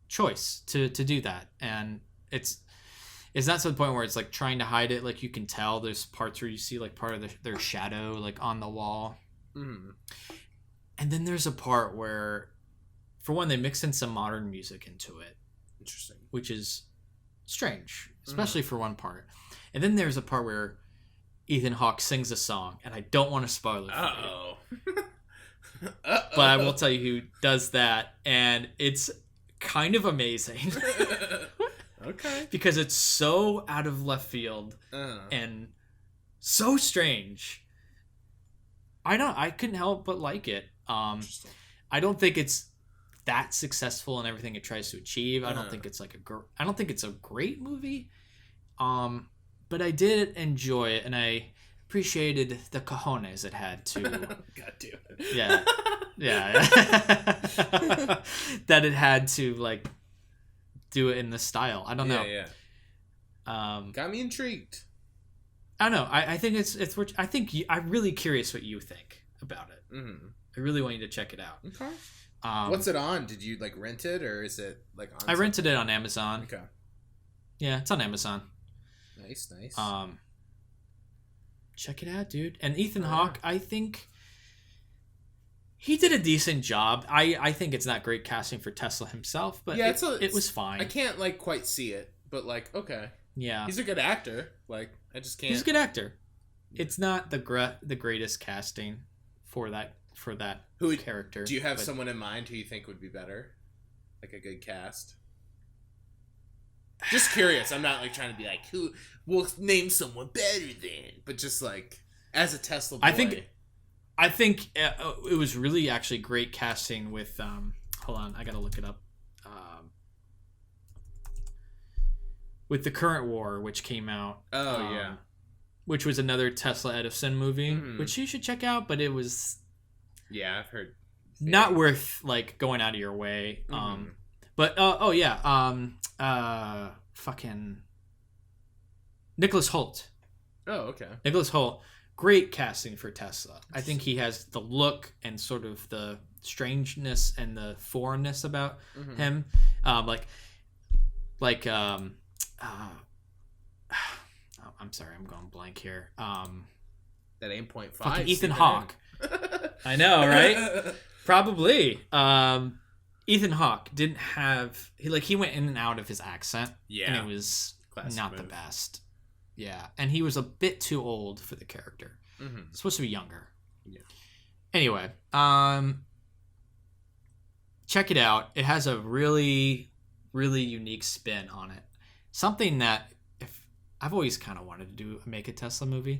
choice to do that. And it's not to the point where it's like trying to hide it. Like you can tell there's parts where you see like part of their shadow like on the wall. And then there's a part where, for one, they mix in some modern music into it. Interesting. Which is strange, especially for one part. And then there's a part where Ethan Hawke sings a song, and I don't want to spoil it for you. But I will tell you who does that, and it's kind of amazing. Okay. Because it's so out of left field and so strange. I couldn't help but like it. I don't think it's that successful in everything it tries to achieve. I don't think it's I don't think it's a great movie. But I did enjoy it, and I appreciated the cojones it had to. God damn it. Yeah. That it had to like do it in this style. I don't know. Yeah. Got me intrigued. I don't know. I think it's I think I'm really curious what you think about it. I really want you to check it out. Okay. What's it on? Did you like rent it, or is it like on? I rented it on Amazon. Okay. Yeah, it's on Amazon. Nice. Check it out, dude. And Ethan Hawke, I think he did a decent job. I think it's not great casting for Tesla himself, but it was fine. I can't like quite see it, but like okay. Yeah. He's a good actor. Like I just can't. He's a good actor. It's not the greatest casting for that character. Do you have someone in mind who you think would be better? Like a good cast? Just curious. I'm not like trying to be like who will name someone better than, but just like as a Tesla boy. I think it was really actually great casting with hold on, I gotta look it up. With the Current War, which came out. Which was another Tesla Edison movie, which you should check out, but it was. Yeah, I've heard. Not worth like going out of your way. But fucking Nicholas Hoult. Oh, okay. Nicholas Hoult, great casting for Tesla. I think he has the look and sort of the strangeness and the foreignness about him. I'm sorry, I'm going blank here. That 8.5. Fucking Ethan Hawke. I know, right? Probably. Ethan Hawke didn't have he went in and out of his accent. Yeah. And it was not the best. Yeah. And he was a bit too old for the character. Supposed to be younger. Yeah. Anyway, check it out. It has a really, really unique spin on it. Something that I've always kind of wanted to make a Tesla movie.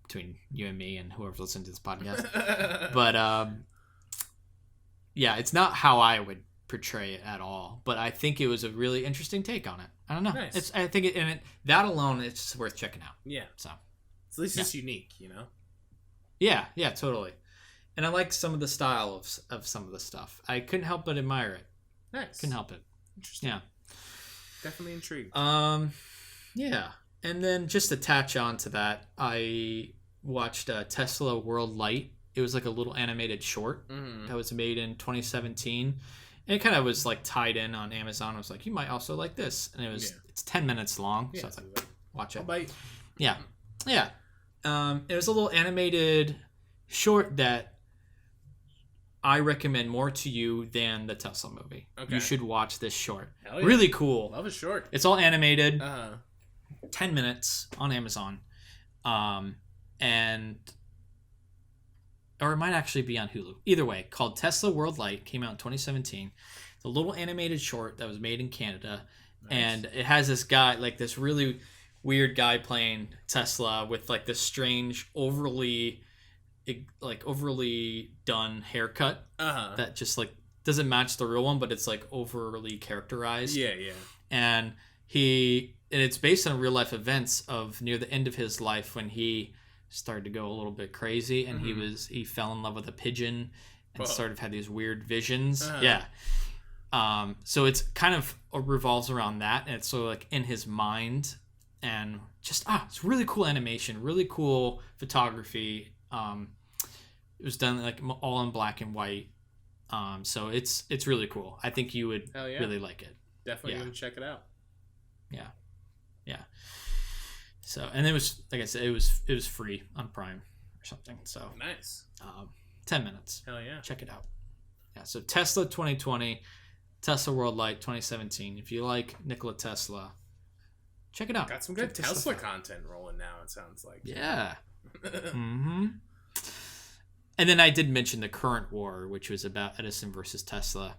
Between you and me and whoever's listening to this podcast. But yeah, it's not how I would portray it at all. But I think it was a really interesting take on it. I don't know. Nice. I think that alone, it's worth checking out. Yeah. So at least it's unique, you know? Yeah, totally. And I like some of the style of some of the stuff. I couldn't help but admire it. Nice. Couldn't help it. Interesting. Yeah. Definitely intrigued. Yeah. And then just to attach on to that, I watched Tesla World Light. It was like a little animated short that was made in 2017. And it kind of was like tied in on Amazon. I was like, you might also like this. And it's 10 minutes long. So I was like, watch it. I'll bite. Yeah. Yeah. It was a little animated short that I recommend more to you than the Tesla movie. Okay. You should watch this short. Hell yeah. Really cool. Love a short. It's all animated. 10 minutes on Amazon. Or it might actually be on Hulu. Either way, called Tesla World Light, came out in 2017. It's a little animated short that was made in Canada. Nice. And it has this guy, like this really weird guy playing Tesla with like this strange, overly done haircut that just like doesn't match the real one, but it's like overly characterized. Yeah. And it's based on real life events of near the end of his life when he started to go a little bit crazy, and he fell in love with a pigeon and sort of had these weird visions. Yeah. So it's kind of revolves around that, and it's sort of like in his mind, and just it's really cool animation, really cool photography. It was done like all in black and white. So it's really cool. I think you would really like it. Definitely gonna check it out. Yeah. So, and it was, like I said, it was free on Prime or something. So nice. 10 minutes. Hell yeah. Check it out. Yeah. So Tesla 2020, Tesla World Light 2017. If you like Nikola Tesla, check it out. Got some good Tesla content rolling now. It sounds like. Yeah. Mm-hmm. And then I did mention the current war, which was about Edison versus Tesla.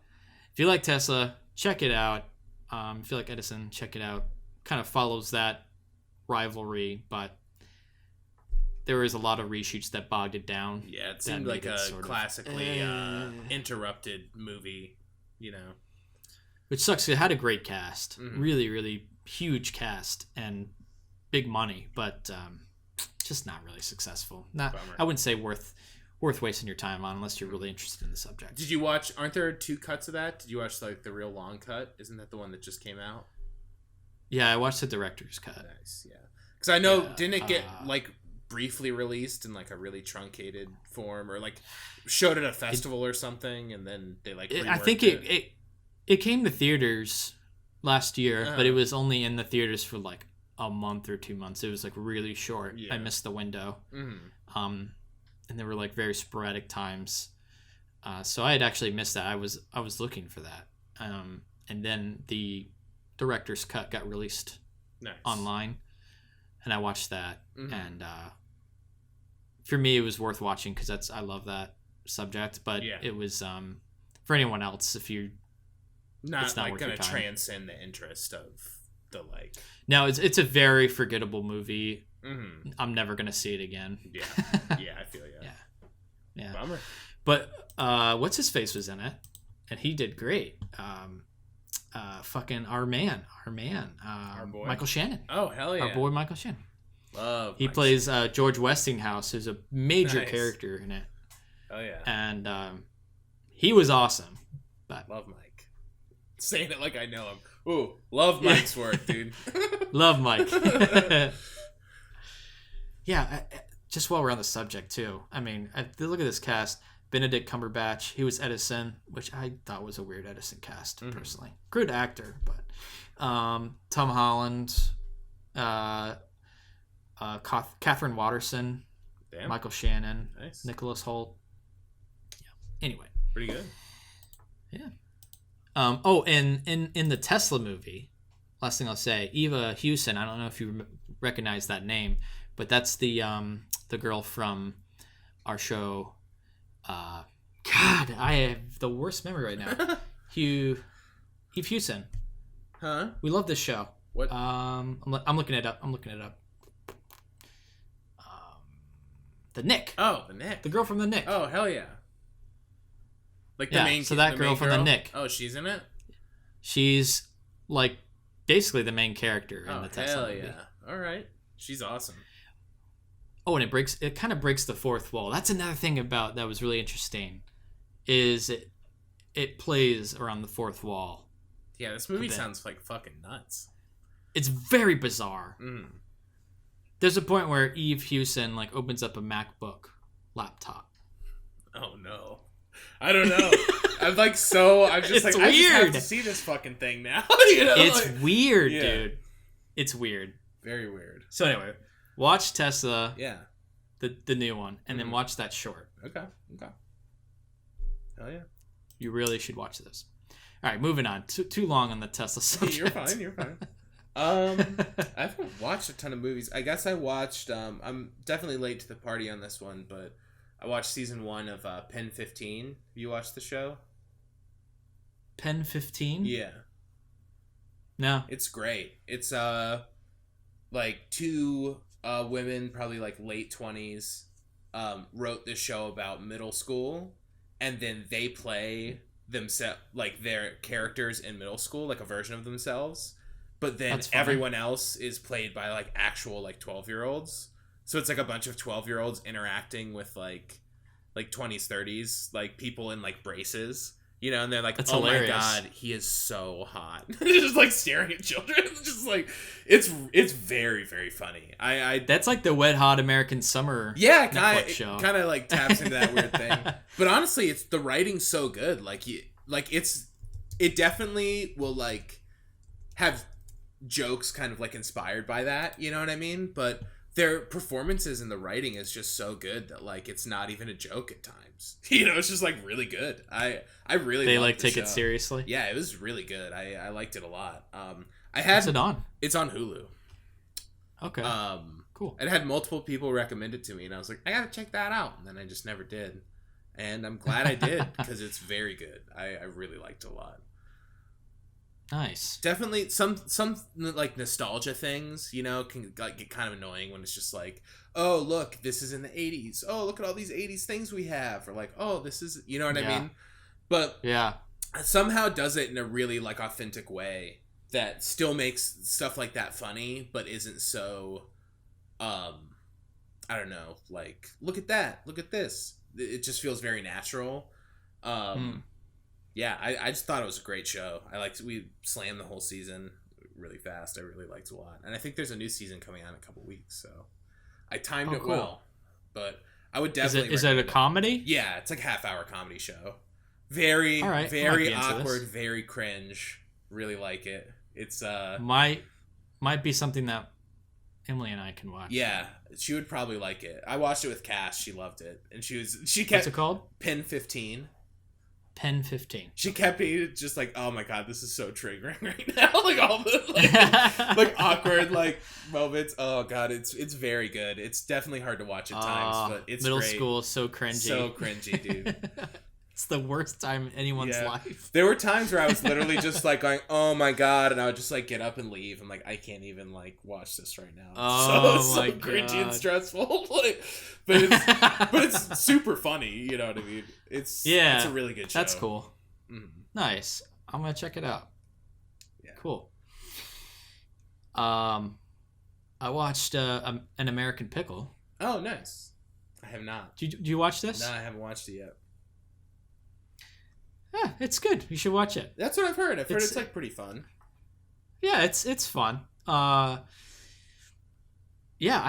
If you like Tesla, check it out. If you like Edison, check it out. Kind of follows that rivalry, but there was a lot of reshoots that bogged it down. Yeah, it seemed like a classically interrupted movie, you know. Which sucks. It had a great cast. Mm-hmm. Really, really huge cast and big money, but just not really successful. I wouldn't say worth wasting your time on unless you're really interested in the subject. Did you watch, aren't there 2 cuts of that? Did you watch like the real long cut? Isn't that the one that just came out? Yeah, I watched the director's cut. Nice, yeah. Because I know, didn't it get like briefly released in like a really truncated form, or like showed at a festival or something, and then they like reworked I think it came to theaters last year, but it was only in the theaters for like a month or 2 months. It was like really short. Yeah. I missed the window. Mm-hmm. And there were like very sporadic times. So I had actually missed that. I was looking for that. And then the director's cut got released online, and I watched that. Mm-hmm. And for me, it was worth watching because I love that subject. But it was for anyone else, if you not like going to transcend the interest of the like. No, it's a very forgettable movie. Mm-hmm. I'm never gonna see it again. Yeah, I feel you. Yeah. Bummer. But what's his face was in it, and he did great. Fucking our boy Michael Shannon. Oh hell yeah, our boy Michael Shannon. He Mike plays George Westinghouse, who's a major character in it. Oh yeah, and he was awesome. But love Mike. Saying it like I know him. Ooh, love Mike's work, dude. Love Mike. Yeah, just while we're on the subject too, I mean, look at this cast. Benedict Cumberbatch, he was Edison, which I thought was a weird Edison cast, personally. Good actor, but Tom Holland, Catherine Watterson, Michael Shannon, Nicholas Hoult. Yeah. Anyway. Pretty good. Yeah. And in the Tesla movie, last thing I'll say, Eva Hewson, I don't know if you recognize that name, but that's the girl from our show. God, I have the worst memory right now. Eve Hewson. Huh? We love this show. What? I'm looking it up. The Nick. Oh, the Nick. The girl from the Nick. Oh, hell yeah. Like the main. So that girl from the Nick. Oh, she's in it. She's like basically the main character in the Tesla movie. Hell yeah! All right, she's awesome. Oh, and it kind of breaks the fourth wall. That's another thing about that was really interesting, is it plays around the fourth wall. Yeah, this movie sounds like fucking nuts. It's very bizarre. There's a point where Eve Hewson like opens up a MacBook laptop. Oh no, I don't know. I'm like I'm just like weird. I just have to see this fucking thing now. You know? It's like, weird, dude. It's weird. Very weird. So anyway. Watch Tesla, yeah, the new one, and then watch that short. Okay. Hell yeah. You really should watch this. All right, moving on. Too long on the Tesla subject. You're fine. I haven't watched a ton of movies. I guess I watched, I'm definitely late to the party on this one, but I watched season 1 of Pen 15. You watched the show? Pen 15? Yeah. No. It's great. It's like 2... women, probably like late 20s, wrote this show about middle school, and then they play themselves, like their characters in middle school, like a version of themselves, but then everyone else is played by like actual like 12-year-olds. So it's like a bunch of 12-year-olds interacting with like 20s, 30s, like people in like braces, You know, and they're like, That's "Oh hilarious. my god, he is so hot!" Just like staring at children. It's just like it's very very funny. I That's like the Wet Hot American Summer. yeah, Netflix show. Kind of like taps into that weird thing. But honestly, it's the writing's so good. It definitely will like have jokes kind of like inspired by that. You know what I mean? But their performances and the writing is just so good that like it's not even a joke at times. You know, it's just like really good. I really They loved like the take show. it seriously. Yeah, it was really good. I liked it a lot. What's it on? It's on Hulu. Okay. Cool. It had multiple people recommend it to me, and I was like, I gotta check that out. And then I just never did. And I'm glad I did because it's very good. I really liked it a lot. Nice. Definitely some like nostalgia things, you know, can like get kind of annoying when it's just like, oh look, this is in the 80s. Oh, look at all these 80s things we have, or like, oh, this is, you know what I mean? But yeah, somehow does it in a really like authentic way that still makes stuff like that funny, but isn't so I don't know, like, look at that, look at this. It just feels very natural. Yeah, I just thought it was a great show. We slammed the whole season really fast. I really liked it a lot. And I think there's a new season coming out in a couple weeks, so I timed it cool. well. But I would definitely Is it a comedy? Yeah, it's like a half-hour comedy show. Very, right, very awkward, very cringe. Really like it. It's might be something that Emily and I can watch. Yeah, she would probably like it. I watched it with Cass. She loved it, and she kept. What's it called? Pin 15. Pen 15. She kept being just like, oh my god, this is so triggering right now. Like all the like awkward like moments. Oh god, it's very good. It's definitely hard to watch at times, but it's middle great. School is so cringy. So cringy, dude. It's the worst time in anyone's life. There were times where I was literally just like going, oh my god, and I would just like get up and leave. I'm like, I can't even like watch this right now. It's so cringy and stressful. Like, but it's super funny. You know what I mean? It's a really good show. That's cool. Mm-hmm. Nice. I'm gonna check it out. Yeah. Cool. I watched An American Pickle. Oh, nice. I have not. Did you watch this? No, I haven't watched it yet. Yeah, it's good. You should watch it. That's what I've heard. I've heard it's like pretty fun. Yeah, it's fun. Yeah,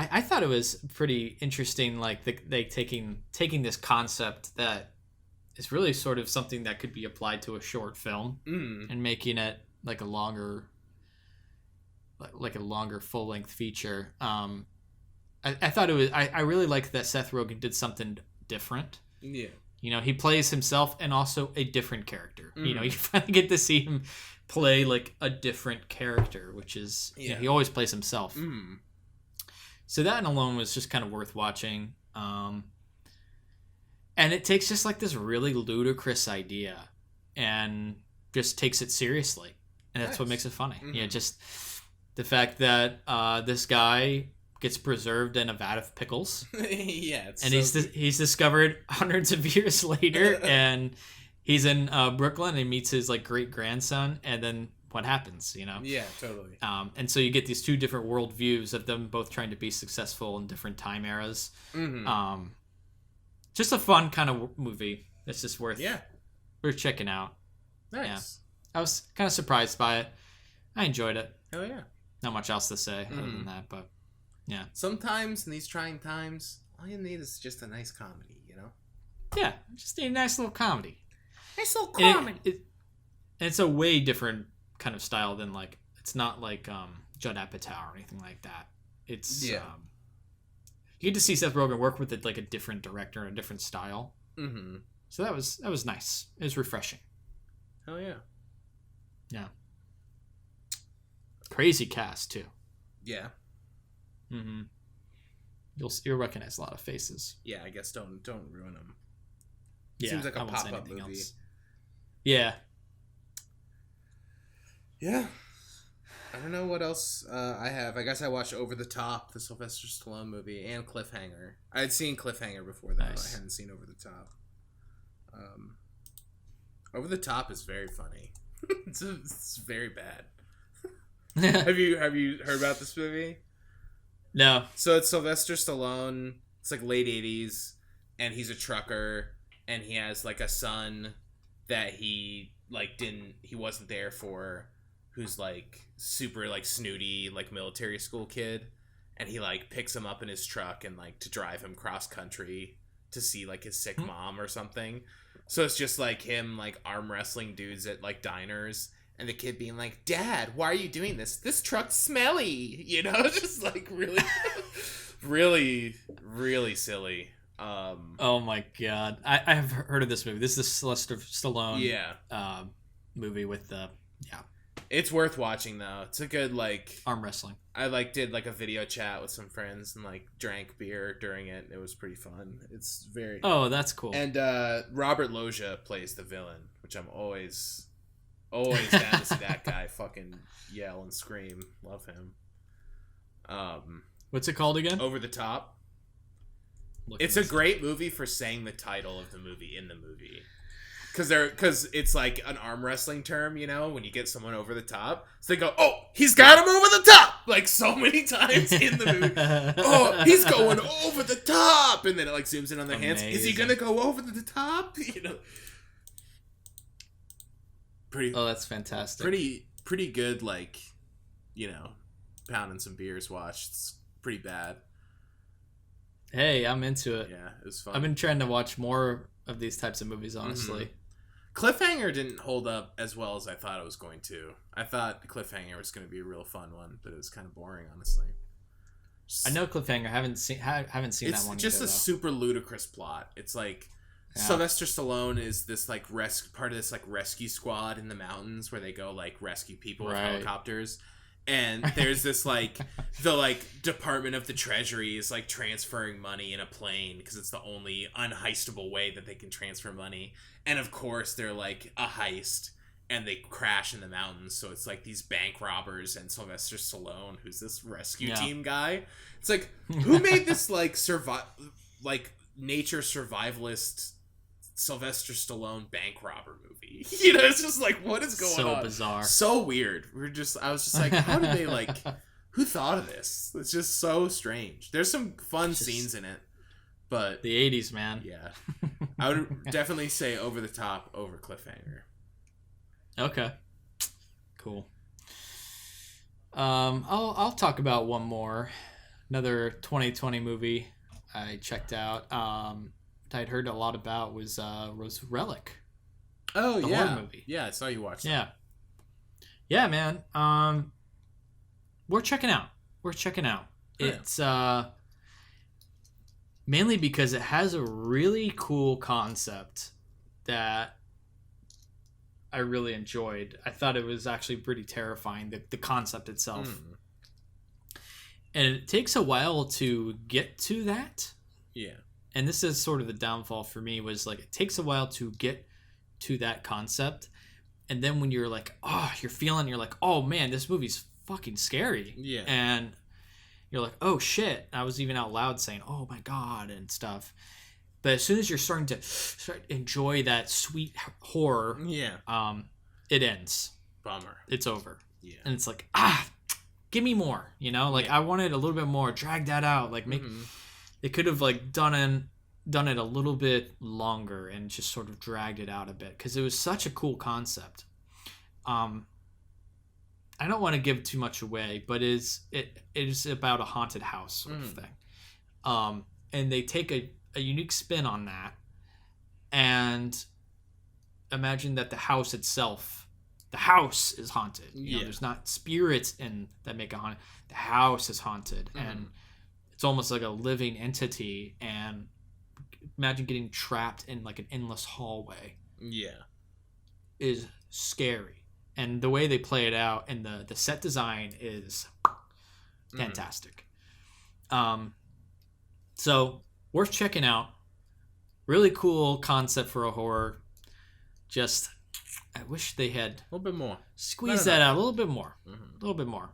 I thought it was pretty interesting. Like they taking this concept that is really sort of something that could be applied to a short film and making it like a longer full length feature. I thought it was. I really liked that Seth Rogen did something different. Yeah. You know, he plays himself and also a different character. You know, you finally get to see him play like a different character, which is you know, he always plays himself. So that alone was just kind of worth watching. And it takes just like this really ludicrous idea and just takes it seriously. And that's what makes it funny. Yeah, just the fact that this guy gets preserved in a vat of pickles. Yeah, and he's discovered hundreds of years later, and he's in Brooklyn and he meets his like great grandson, and then what happens, you know? Yeah, totally. And so you get these two different worldviews of them both trying to be successful in different time eras. Just a fun kind of movie. It's just worth checking out. Nice. Yeah. I was kind of surprised by it. I enjoyed it. Hell yeah. Not much else to say other than that, but yeah. Sometimes in these trying times, all you need is just a nice comedy, you know? Yeah, just need a nice little comedy. Nice little comedy. And it's a way different kind of style than like, it's not like Judd Apatow or anything like that. It's you get to see Seth Rogen work with like a different director and a different style. So that was nice. It was refreshing. Hell yeah. Yeah. Crazy cast too. Yeah. You'll recognize a lot of faces. Yeah, I guess don't ruin them. Yeah, seems like a pop-up movie. Else. Yeah. Yeah. I don't know what else I have. I guess I watched Over the Top, the Sylvester Stallone movie, and Cliffhanger. I had seen Cliffhanger before that. Nice. I hadn't seen Over the Top. Over the Top is very funny. It's very bad. Have you heard about this movie? No. So it's Sylvester Stallone. It's like late 80s, and he's a trucker, and he has like a son that he wasn't there for, who's like super like snooty like military school kid, and he like picks him up in his truck and like to drive him cross country to see like his sick mom or something. So it's just like him like arm wrestling dudes at like diners, and the kid being like, "Dad, why are you doing this? This truck's smelly." You know, just like really really really silly. Oh my god, I have heard of this movie. This is the Sylvester Stallone movie with the It's worth watching though. It's a good like arm wrestling. I like did like a video chat with some friends and like drank beer during it. It was pretty fun. It's very that's cool. And Robert Loggia plays the villain, which I'm always down to see that guy fucking yell and scream. Love him. What's it called again? Over the Top. It's a great movie for saying the title of the movie in the movie. Because it's like an arm wrestling term, you know, when you get someone over the top. So they go, "Oh, he's got him over the top!" Like so many times in the movie. "Oh, he's going over the top!" And then it like zooms in on their hands. Is he going to go over the top? You know. That's fantastic. Pretty good, like, you know, pounding some beers watch. It's pretty bad. Hey, I'm into it. Yeah, it was fun. I've been trying to watch more of these types of movies, honestly. Mm-hmm. Cliffhanger didn't hold up as well as I thought it was going to. I thought Cliffhanger was going to be a real fun one, but it was kind of boring, honestly. I know Cliffhanger. I haven't seen that one. It's just either, a super ludicrous plot. It's like Sylvester Stallone is this like part of this like rescue squad in the mountains where they go like rescue people with helicopters. And there's this like the like Department of the Treasury is like transferring money in a plane because it's the only unheistable way that they can transfer money. And of course they're like a heist and they crash in the mountains. So it's like these bank robbers and Sylvester Stallone, who's this rescue team guy. It's like, who made this like nature survivalist Sylvester Stallone bank robber movie? You know, it's just like, what is going on? So bizarre. So weird. I was just like, how did they like, who thought of this? It's just so strange. There's some fun scenes in it, but the 80s, man. Yeah. I would definitely say Over the Top over Cliffhanger. Okay. Cool. I'll talk about one more. Another 2020 movie I checked out. I'd heard a lot about was Relic. Oh, the yeah. horror movie. Yeah, I saw you watch that. Yeah, man. We're checking out. It's mainly because it has a really cool concept that I really enjoyed. I thought it was actually pretty terrifying, the concept itself. And it takes a while to get to that. Yeah. And this is sort of the downfall for me, was like, it takes a while to get to that concept. And then when you're like, you're like, oh man, this movie's fucking scary. Yeah. And you're like, oh shit. I was even out loud saying, oh my God, and stuff. But as soon as you're starting to enjoy that sweet horror, it ends. Bummer. It's over. Yeah. And it's like, give me more, you know? Like, I wanted a little bit more, drag that out. Like, they could have like done it a little bit longer and just sort of dragged it out a bit, because it was such a cool concept. I don't want to give too much away, but it is about a haunted house sort of thing. And they take a unique spin on that, and imagine that the house itself, the house is haunted. You know, there's not spirits that make it haunted. The house is haunted, and it's almost like a living entity. And imagine getting trapped in like an endless hallway. Yeah, is scary. And the way they play it out, and the set design is fantastic. So worth checking out. Really cool concept for a horror. Just, I wish they had a little bit more. Squeeze that out a little bit more. A little bit more.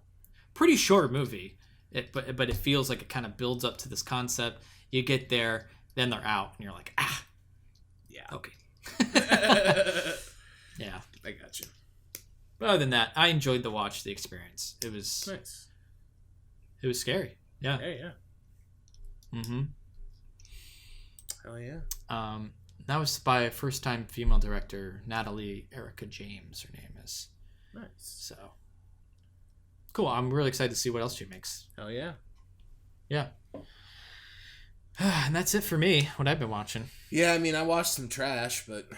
Pretty short movie, but it feels like it kind of builds up to this concept. You get there, then they're out, and you're like, yeah, okay. Yeah, I got you. But other than that, I enjoyed the experience. It was nice. It was scary. Yeah. Yeah. Mm-hmm. Hell yeah. That was by a first-time female director, Natalie Erica James, her name is. Nice. So, cool. I'm really excited to see what else she makes. Oh, yeah. Yeah. And that's it for me, what I've been watching. Yeah, I mean, I watched some trash, but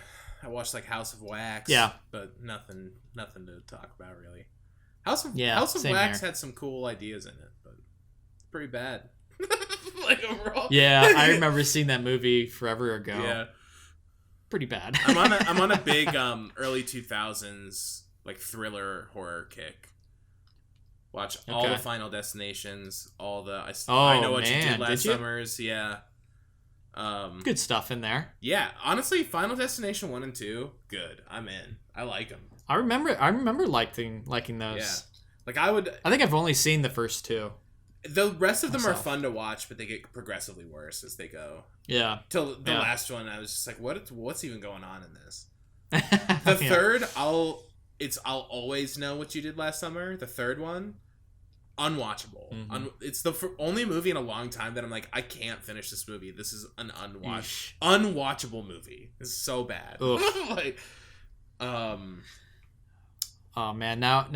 I watched, like, House of Wax. Yeah. But nothing to talk about, really. House of Wax had some cool ideas in it, but pretty bad. Like, overall. Yeah, I remember seeing that movie forever ago. Yeah. Pretty bad. I'm on a big early 2000s like thriller horror kick. Watch all the Final Destinations, all the I Know What You Did Last Summers. Yeah. Good stuff in there. Yeah, honestly, Final Destination 1 and 2, good. I'm in. I like them. I remember liking those. Yeah. Like I think I've only seen the first two. The rest of them are fun to watch, but they get progressively worse as they go. Yeah. Till the last one, I was just like, what's even going on in this? The third, I'll always know what you did last summer. The third one, unwatchable. Mm-hmm. It's the only movie in a long time that I'm like, I can't finish this movie. This is an unwatchable movie. It's so bad. Like, oh man, now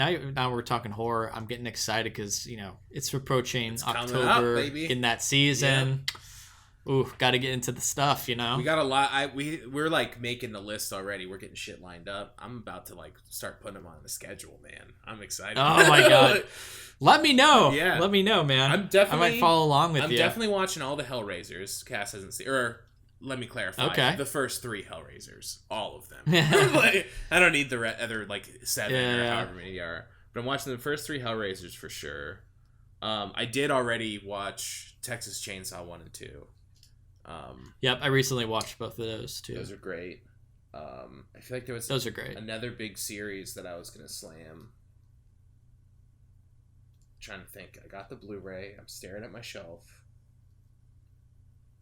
we're talking horror. I'm getting excited because it's approaching October in that season. Yeah. Ooh, got to get into the stuff. We got a lot. We're like making the list already. We're getting shit lined up. I'm about to like start putting them on the schedule, man. I'm excited. Oh my god, let me know. Yeah, let me know, man. I might follow along with you. I'm definitely watching all the Hellraisers. Cass hasn't seen, or let me clarify. Okay. The first 3 Hellraisers, all of them. Like, I don't need the other like 7 or however many are. But I'm watching the first 3 Hellraisers for sure. I did already watch Texas Chainsaw 1 and 2. Yep, I recently watched both of those too. Those are great. I feel like there was another big series that I was gonna slam. I'm trying to think. I got the Blu-ray. I'm staring at my shelf.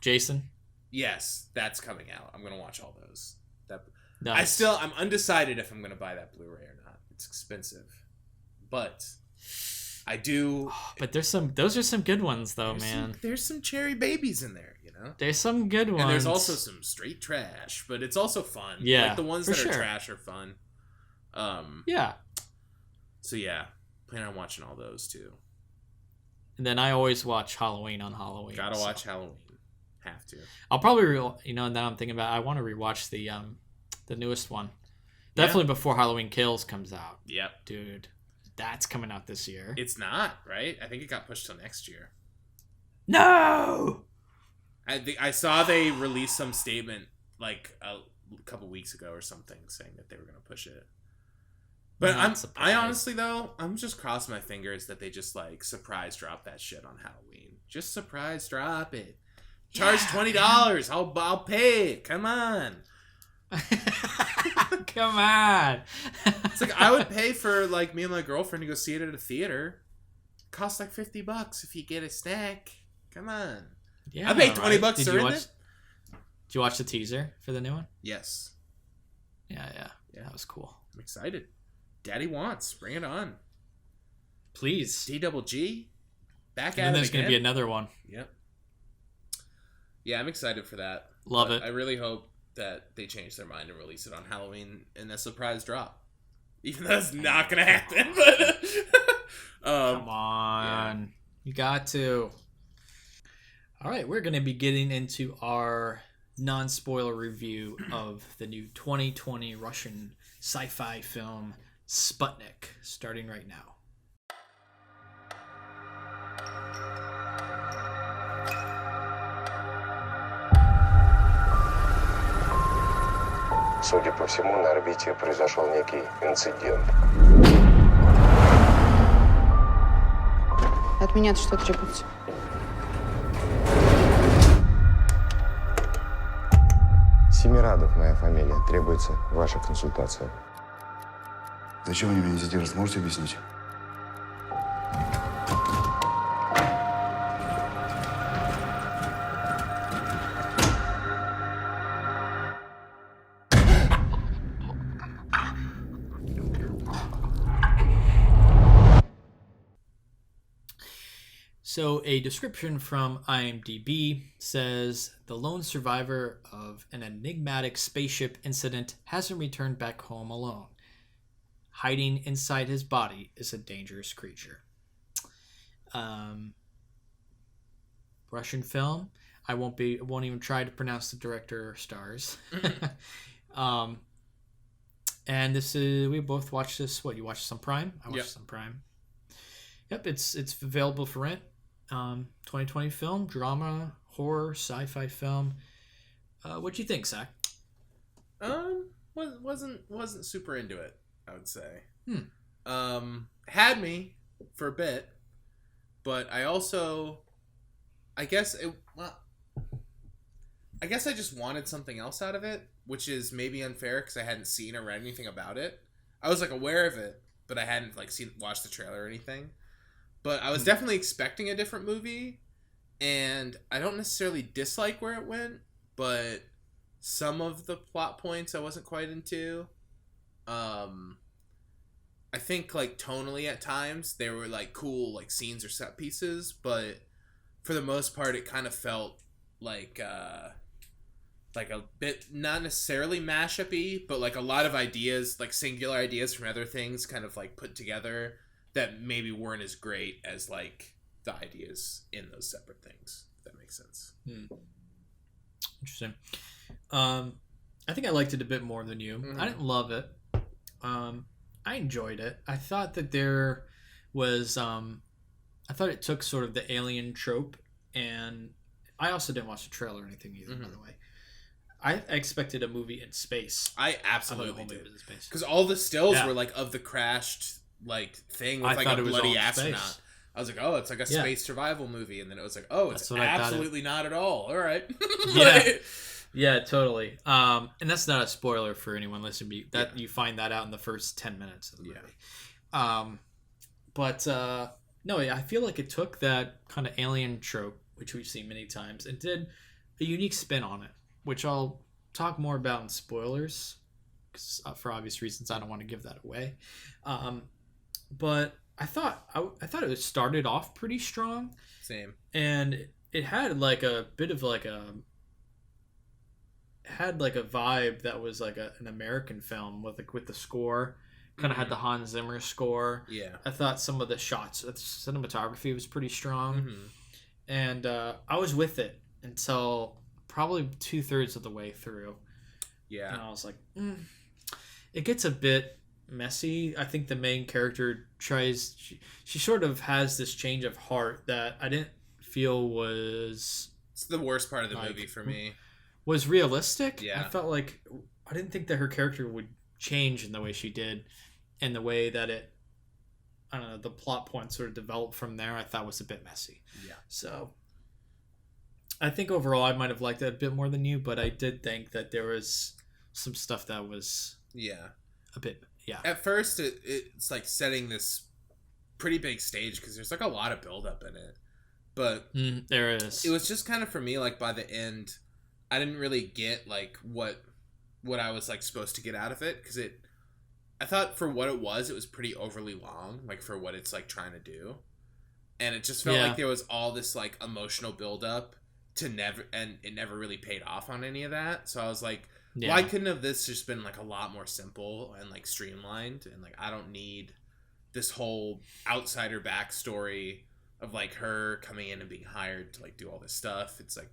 Jason? Yes, that's coming out. I'm gonna watch all those. Nice. I'm undecided if I'm gonna buy that Blu-ray or not. It's expensive, but I do. But those are some good ones though, man. There's some cherry babies in there, There's some good ones. And there's also some straight trash, but it's also fun. Yeah, like the ones that are trash are fun. Yeah. So yeah, plan on watching all those too. And then I always watch Halloween on Halloween. Gotta watch Halloween. Have to. I'll probably now I'm thinking about I want to rewatch the newest one. Definitely before Halloween Kills comes out. Yep. Dude, that's coming out this year. It's not, right? I think it got pushed till next year. No. I saw they released some statement like a couple weeks ago or something saying that they were going to push it. But I honestly though, I'm just crossing my fingers that they just like surprise drop that shit on Halloween. Just surprise drop it. Charge $20. I'll pay it. Come on. Come on. It's like I would pay for like me and my girlfriend to go see it at a theater. It costs like $50 if you get a snack. Come on. Yeah, I paid $20 to rent it. Did you watch the teaser for the new one? Yes. Yeah. That was cool. I'm excited. Daddy wants. Bring it on. Please. DGG. Back at it again. And there's going to be another one. Yep. Yeah, I'm excited for that. Love it. I really hope that they change their mind and release it on Halloween in a surprise drop. Even though it's not going to happen. But come on. Yeah. You got to. All right, we're going to be getting into our non-spoiler review of the new 2020 Russian sci-fi film Sputnik, starting right now. Судя по всему, на орбите произошел некий инцидент. От меня-то что требуется? Семирадов моя фамилия. Требуется ваша консультация. Зачем они меня здесь держат, можете объяснить? So a description from IMDb says the lone survivor of an enigmatic spaceship incident hasn't returned back home alone. Hiding inside his body is a dangerous creature. Russian film. I won't even try to pronounce the director or stars. And this is, we both watched this. What, you watched this on Prime? I watched this on Prime. Yep, it's available for rent. 2020 film, drama, horror, sci-fi film. What'd you think, Zach? Wasn't super into it, I would say. Had me for a bit, but I guess I just wanted something else out of it, which is maybe unfair because I hadn't seen or read anything about it. I was like aware of it, but I hadn't like watched the trailer or anything. But I was definitely expecting a different movie, and I don't necessarily dislike where it went, but some of the plot points I wasn't quite into. I think like tonally at times there were like cool like scenes or set pieces, but for the most part it kind of felt like a bit, not necessarily mashup-y, but like a lot of ideas, like singular ideas from other things kind of like put together that maybe weren't as great as like the ideas in those separate things, if that makes sense. Interesting. I think I liked it a bit more than you. I didn't love it. I enjoyed it. I thought that there was I thought it took sort of the alien trope, and I also didn't watch the trailer or anything either, by the way. I expected a movie in space. I absolutely did, because all the stills were like of the crashed like thing with like a bloody astronaut. Space. I was like, oh, it's like a space survival movie, and then it was like, oh, it's absolutely not at all. All right. Yeah, totally. And that's not a spoiler for anyone listening. You find that out in the first 10 minutes of the movie. No, I feel like it took that kind of alien trope, which we've seen many times, and did a unique spin on it, which I'll talk more about in spoilers, because for obvious reasons I don't want to give that away. But I thought it started off pretty strong. Same. And it had like a bit of like a vibe that was like an American film with the score. Kind of had the Hans Zimmer score. Yeah. I thought some of the shots, the cinematography was pretty strong. And I was with it until probably 2/3 of the way through. Yeah. And I was like, it gets a bit messy. I think the main character she sort of has this change of heart that I didn't feel was... It's the worst part of the movie for me. Was realistic. Yeah. I felt like I didn't think that her character would change in the way she did, and the way that it, I don't know, the plot points sort of developed from there, I thought was a bit messy. Yeah. So I think overall I might have liked it a bit more than you, but I did think that there was some stuff that was a bit At first it's like setting this pretty big stage because there's like a lot of buildup in it, but there is. It was just kind of, for me, like by the end I didn't really get like what I was like supposed to get out of it, because I thought for what it was pretty overly long, like for what it's like trying to do, and it just felt like there was all this like emotional buildup and it never really paid off on any of that. So I was like, why couldn't have this just been like a lot more simple and like streamlined, and like I don't need this whole outsider backstory of like her coming in and being hired to like do all this stuff. It's like,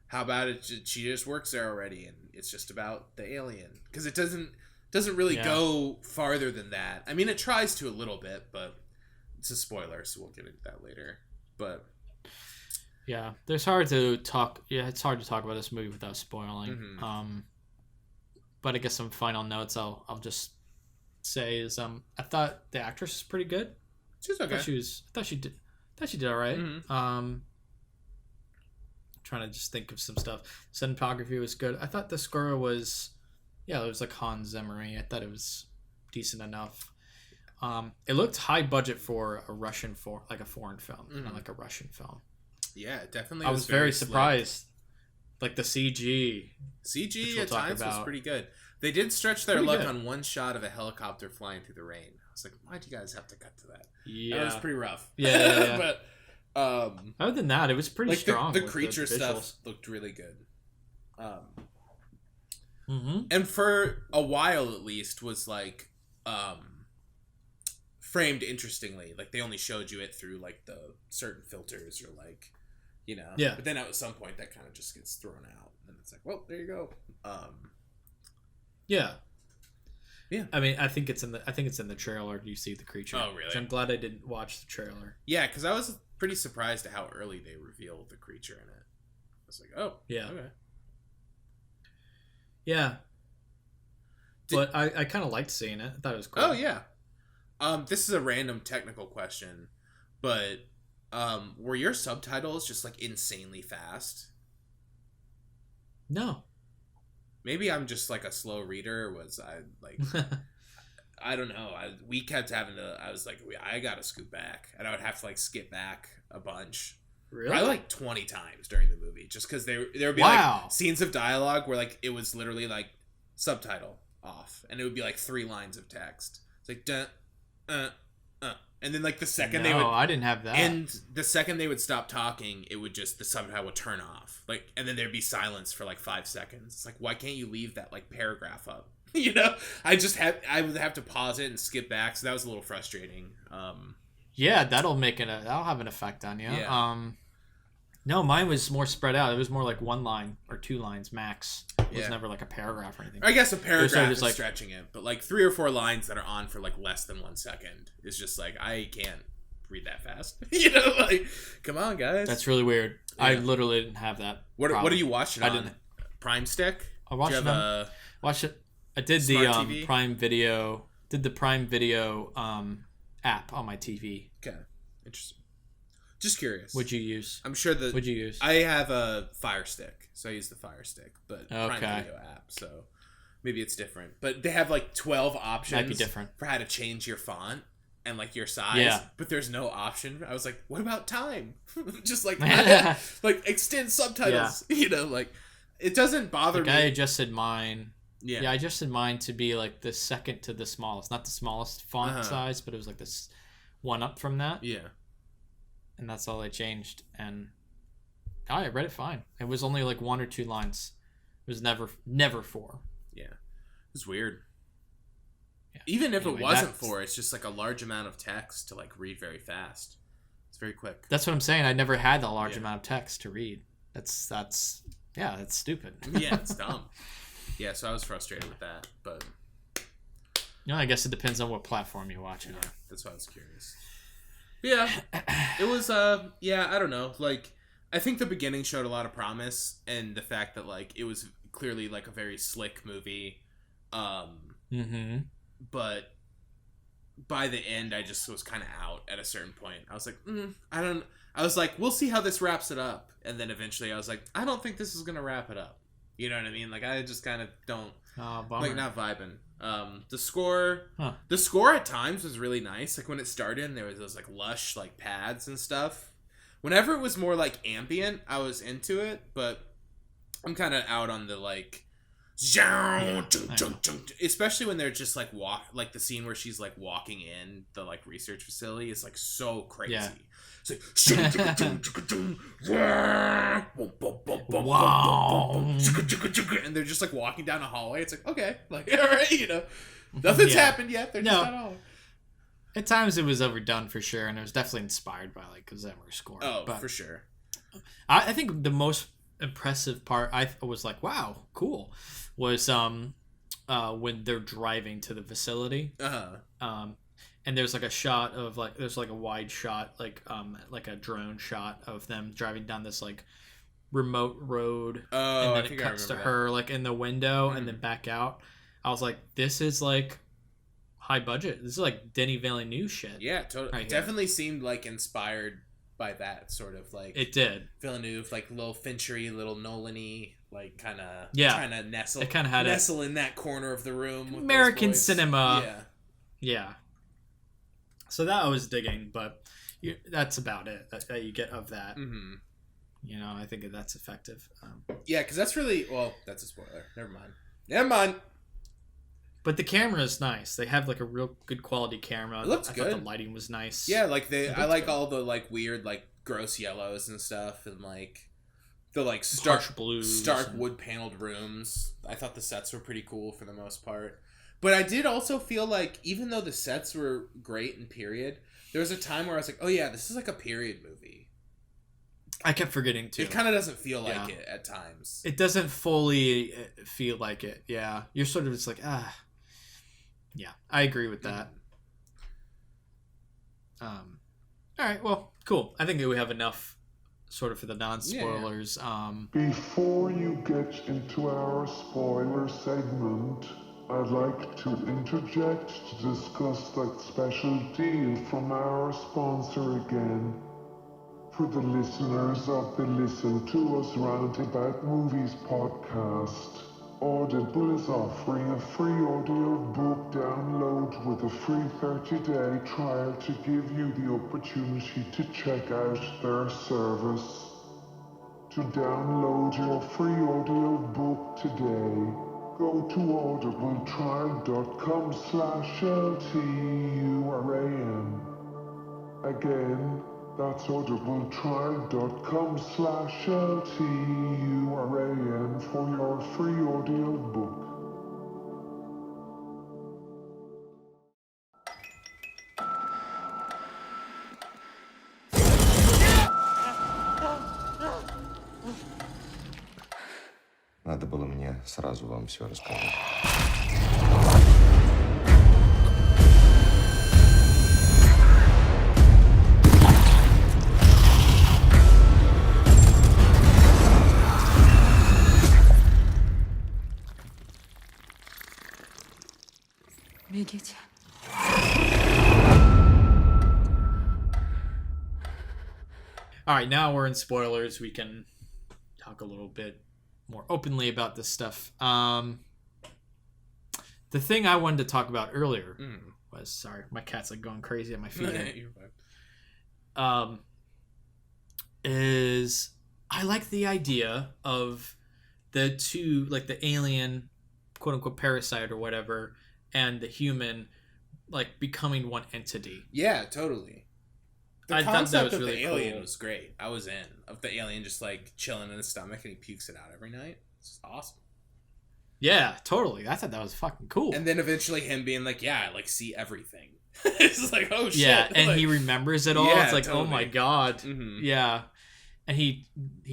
how about it? She just works there already, and it's just about the alien, because it doesn't really go farther than that. I mean, it tries to a little bit, but it's a spoiler, so we'll get into that later. But it's hard to talk about this movie without spoiling. But I guess some final notes I'll just say is I thought the actress was pretty good. She's okay. I thought she did all right. Trying to just think of some stuff. Cinematography was good. I thought the score was, it was like Hans Zimmer-y. I thought it was decent enough. It looked high budget for a Russian like a foreign film, not like a Russian film. Yeah, definitely. I was very surprised. Like the CG at times was pretty good. They did stretch their luck on one shot of a helicopter flying through the rain. I was like, why'd you guys have to cut to that? Yeah, that was pretty rough. Yeah. Other than that, it was pretty like strong. The with creature the stuff visuals. looked really good. Mm-hmm. And for a while at least was like framed interestingly. Like they only showed you it through like the certain filters or like, you know. Yeah. But then at some point that kind of just gets thrown out, and it's like, well, there you go. Yeah. Yeah. I mean, I think it's in the trailer. You see the creature. Oh, really? Which I'm glad I didn't watch the trailer. Yeah, because I was pretty surprised at how early they revealed the creature in it. I was like, oh, Yeah. okay. Yeah. But I kind of liked seeing it. I thought it was cool. Oh, yeah. This is a random technical question, but were your subtitles just like insanely fast? No. Maybe I'm just like a slow reader. Was I like? I don't know. We kept having to. I was like, I gotta scoot back, and I would have to like skip back a bunch. Really? Probably like 20 times during the movie, just because there would be like scenes of dialogue where like it was literally like subtitle off, and it would be like 3 lines of text. It's like dun, and then like the second they would. I didn't have that. And the second they would stop talking, it would just the subtitle would turn off. Like, and then there'd be silence for like 5 seconds. It's like, why can't you leave that like paragraph up? You know, I would have to pause it and skip back, so that was a little frustrating. Yeah, that'll have an effect on you. Yeah. No, mine was more spread out. It was more like 1 line or 2 lines max. It was Yeah. never like a paragraph or anything. I guess a paragraph just is like, stretching it, but like 3 or 4 lines that are on for like less than 1 second is just like, I can't read that fast. You know, like, come on, guys. That's really weird. Yeah. I literally didn't have that. What problem. are you watching I on? didn't. Prime Stick? I watched Do you have Watch it. I did Smart the TV? Prime Video. Did the Prime Video app on my TV. Okay, interesting. Just curious. What'd you use? I'm sure that What'd you use? I have a Fire Stick, so I use the Fire Stick, but Prime Okay. Video app, so maybe it's different. But they have like 12 options Might be different. for how to change your font and like your size. Yeah. But there's no option. I was like, what about time? Just like like extend subtitles. You know, like it doesn't bother like me. I adjusted mine. Yeah. Yeah, I adjusted mine to be like the second to the smallest. Not the smallest font size, but it was like this one up from that. Yeah. And that's all I changed. And I read it fine. It was only like 1 or 2 lines. It was never 4. Yeah. It's weird. Yeah. Even if Anyway, it wasn't that's- 4, it's just like a large amount of text to like read very fast. It's very quick. That's what I'm saying. I never had a large Yeah. amount of text to read. That's stupid. Yeah, it's dumb. Yeah, so I was frustrated with that, but I guess it depends on what platform you watch it on. that's why I was curious. But yeah, it was I don't know. Like, I think the beginning showed a lot of promise, and the fact that like it was clearly like a very slick movie. Mm-hmm. But by the end, I just was kind of out at a certain point. I was like, I was like, we'll see how this wraps it up, and then eventually I was like, I don't think this is gonna wrap it up. You know what I mean? Like, I just kind of don't Bummer. like not vibing. The score at times was really nice. Like when it started, and there was those like lush like pads and stuff. Whenever it was more like ambient, I was into it, but I'm kind of out on the like, especially when they're just like like the scene where she's like walking in the like research facility is like so crazy. Yeah. It's like, and they're just like walking down a hallway. It's like, okay, like all right, you know, nothing's happened yet. They're just not all. At times it was overdone for sure, and it was definitely inspired by like Zemmer's score. Oh, but for sure. I think the most impressive part I was like, wow, cool, was when they're driving to the facility. And there's like a shot of like there's like a wide shot like a drone shot of them driving down this like remote road. Oh, and then it cuts to her like in the window and then back out. I was like, this is like high budget. This is like Denis Villeneuve shit. Yeah, totally. Right It definitely seemed like inspired by that sort of like it did. Villeneuve, like little Finchery, little Nolan-y, like kind of trying to nestle. It kind of had nestle in that corner of the room. With American those boys. cinema. Yeah. So that I was digging, but that's about it that you get of that. Mm-hmm. I think that's effective. Yeah, because that's really that's a spoiler. Never mind. But the camera is nice. They have like a real good quality camera. It looks I good. thought the lighting was nice. Yeah, like I like all the like weird like gross yellows and stuff, and like the like stark blues, wood paneled rooms. I thought the sets were pretty cool for the most part. But I did also feel like, even though the sets were great in period, there was a time where I was like, oh yeah, this is like a period movie. I kept forgetting too. It kind of doesn't feel like it at times. It doesn't fully feel like it. Yeah. You're sort of just like, Yeah, I agree with that. All right, well, cool. I think that we have enough sort of for the non-spoilers. Before you get into our spoiler segment, I'd like to interject to discuss that special deal from our sponsor again. For the listeners of the Listen to Us Rant About Movies podcast, Audible is offering a free audio book download with a free 30-day trial to give you the opportunity to check out their service. To download your free audio book today, go to audibletrial.com/LTURAM. Again, that's audibletrial.com/LTURAM for your free audio book. Надо было мне сразу вам все рассказать. Бегите. All right, now we're in spoilers. We can talk a little bit more openly about this stuff. The thing I wanted to talk about earlier was, sorry, my cat's like going crazy at my feet. Is I like the idea of the two, like the alien, quote unquote, parasite or whatever, and the human, like becoming one entity. Yeah, totally. The I thought concept that was of really the alien cool. was great. I was in. Of the alien just like chilling in his stomach and he pukes it out every night. It's just awesome. Yeah, totally. I thought that was fucking cool. And then eventually him being like, yeah, I like see everything. It's like, oh shit. Yeah, and like, he remembers it all. Yeah, It's like, totally. oh my god. Mhm. Yeah. And he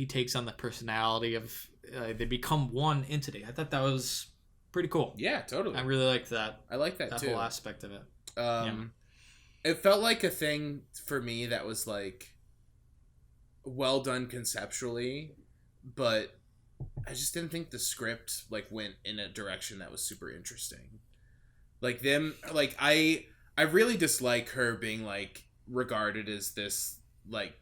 takes on the personality of, they become one entity. I thought that was pretty cool. Yeah, totally. I really liked that. I like that too. Whole aspect of it. It felt like a thing for me that was like well done conceptually, but I just didn't think the script like went in a direction that was super interesting. Like them, like I really dislike her being like regarded as this like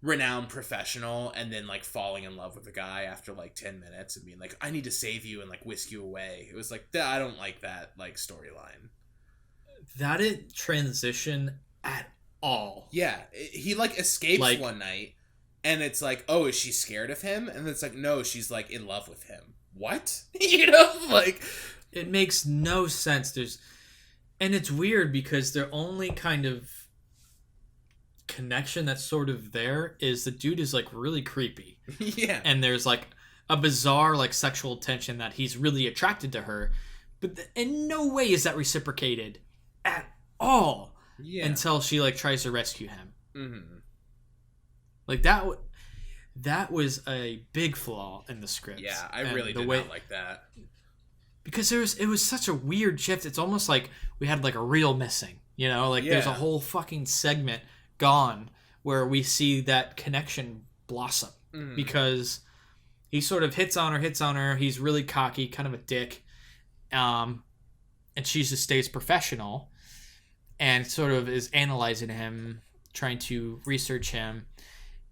renowned professional and then like falling in love with a guy after like 10 minutes and being like, I need to save you and like whisk you away. It was like, I don't like that like storyline. That didn't transition at all. Yeah, he like escapes Like- one night and it's like, oh, is she scared of him? And it's like, no, she's like in love with him. What? You know, like It makes no sense. And it's weird because their only kind of connection that's sort of there is the dude is like really creepy. yeah. And there's like a bizarre like sexual tension that he's really attracted to her, but in no way is that reciprocated at all until she like tries to rescue him. Mm-hmm. Like that was a big flaw in the script. Yeah, I And really the did way, not like that. because it was such a weird shift. It's almost like we had like a reel missing, you know, like there's a Yeah. whole fucking segment gone where we see that connection blossom because he sort of hits on her. He's really cocky, kind of a dick. And she just stays professional and sort of is analyzing him, trying to research him.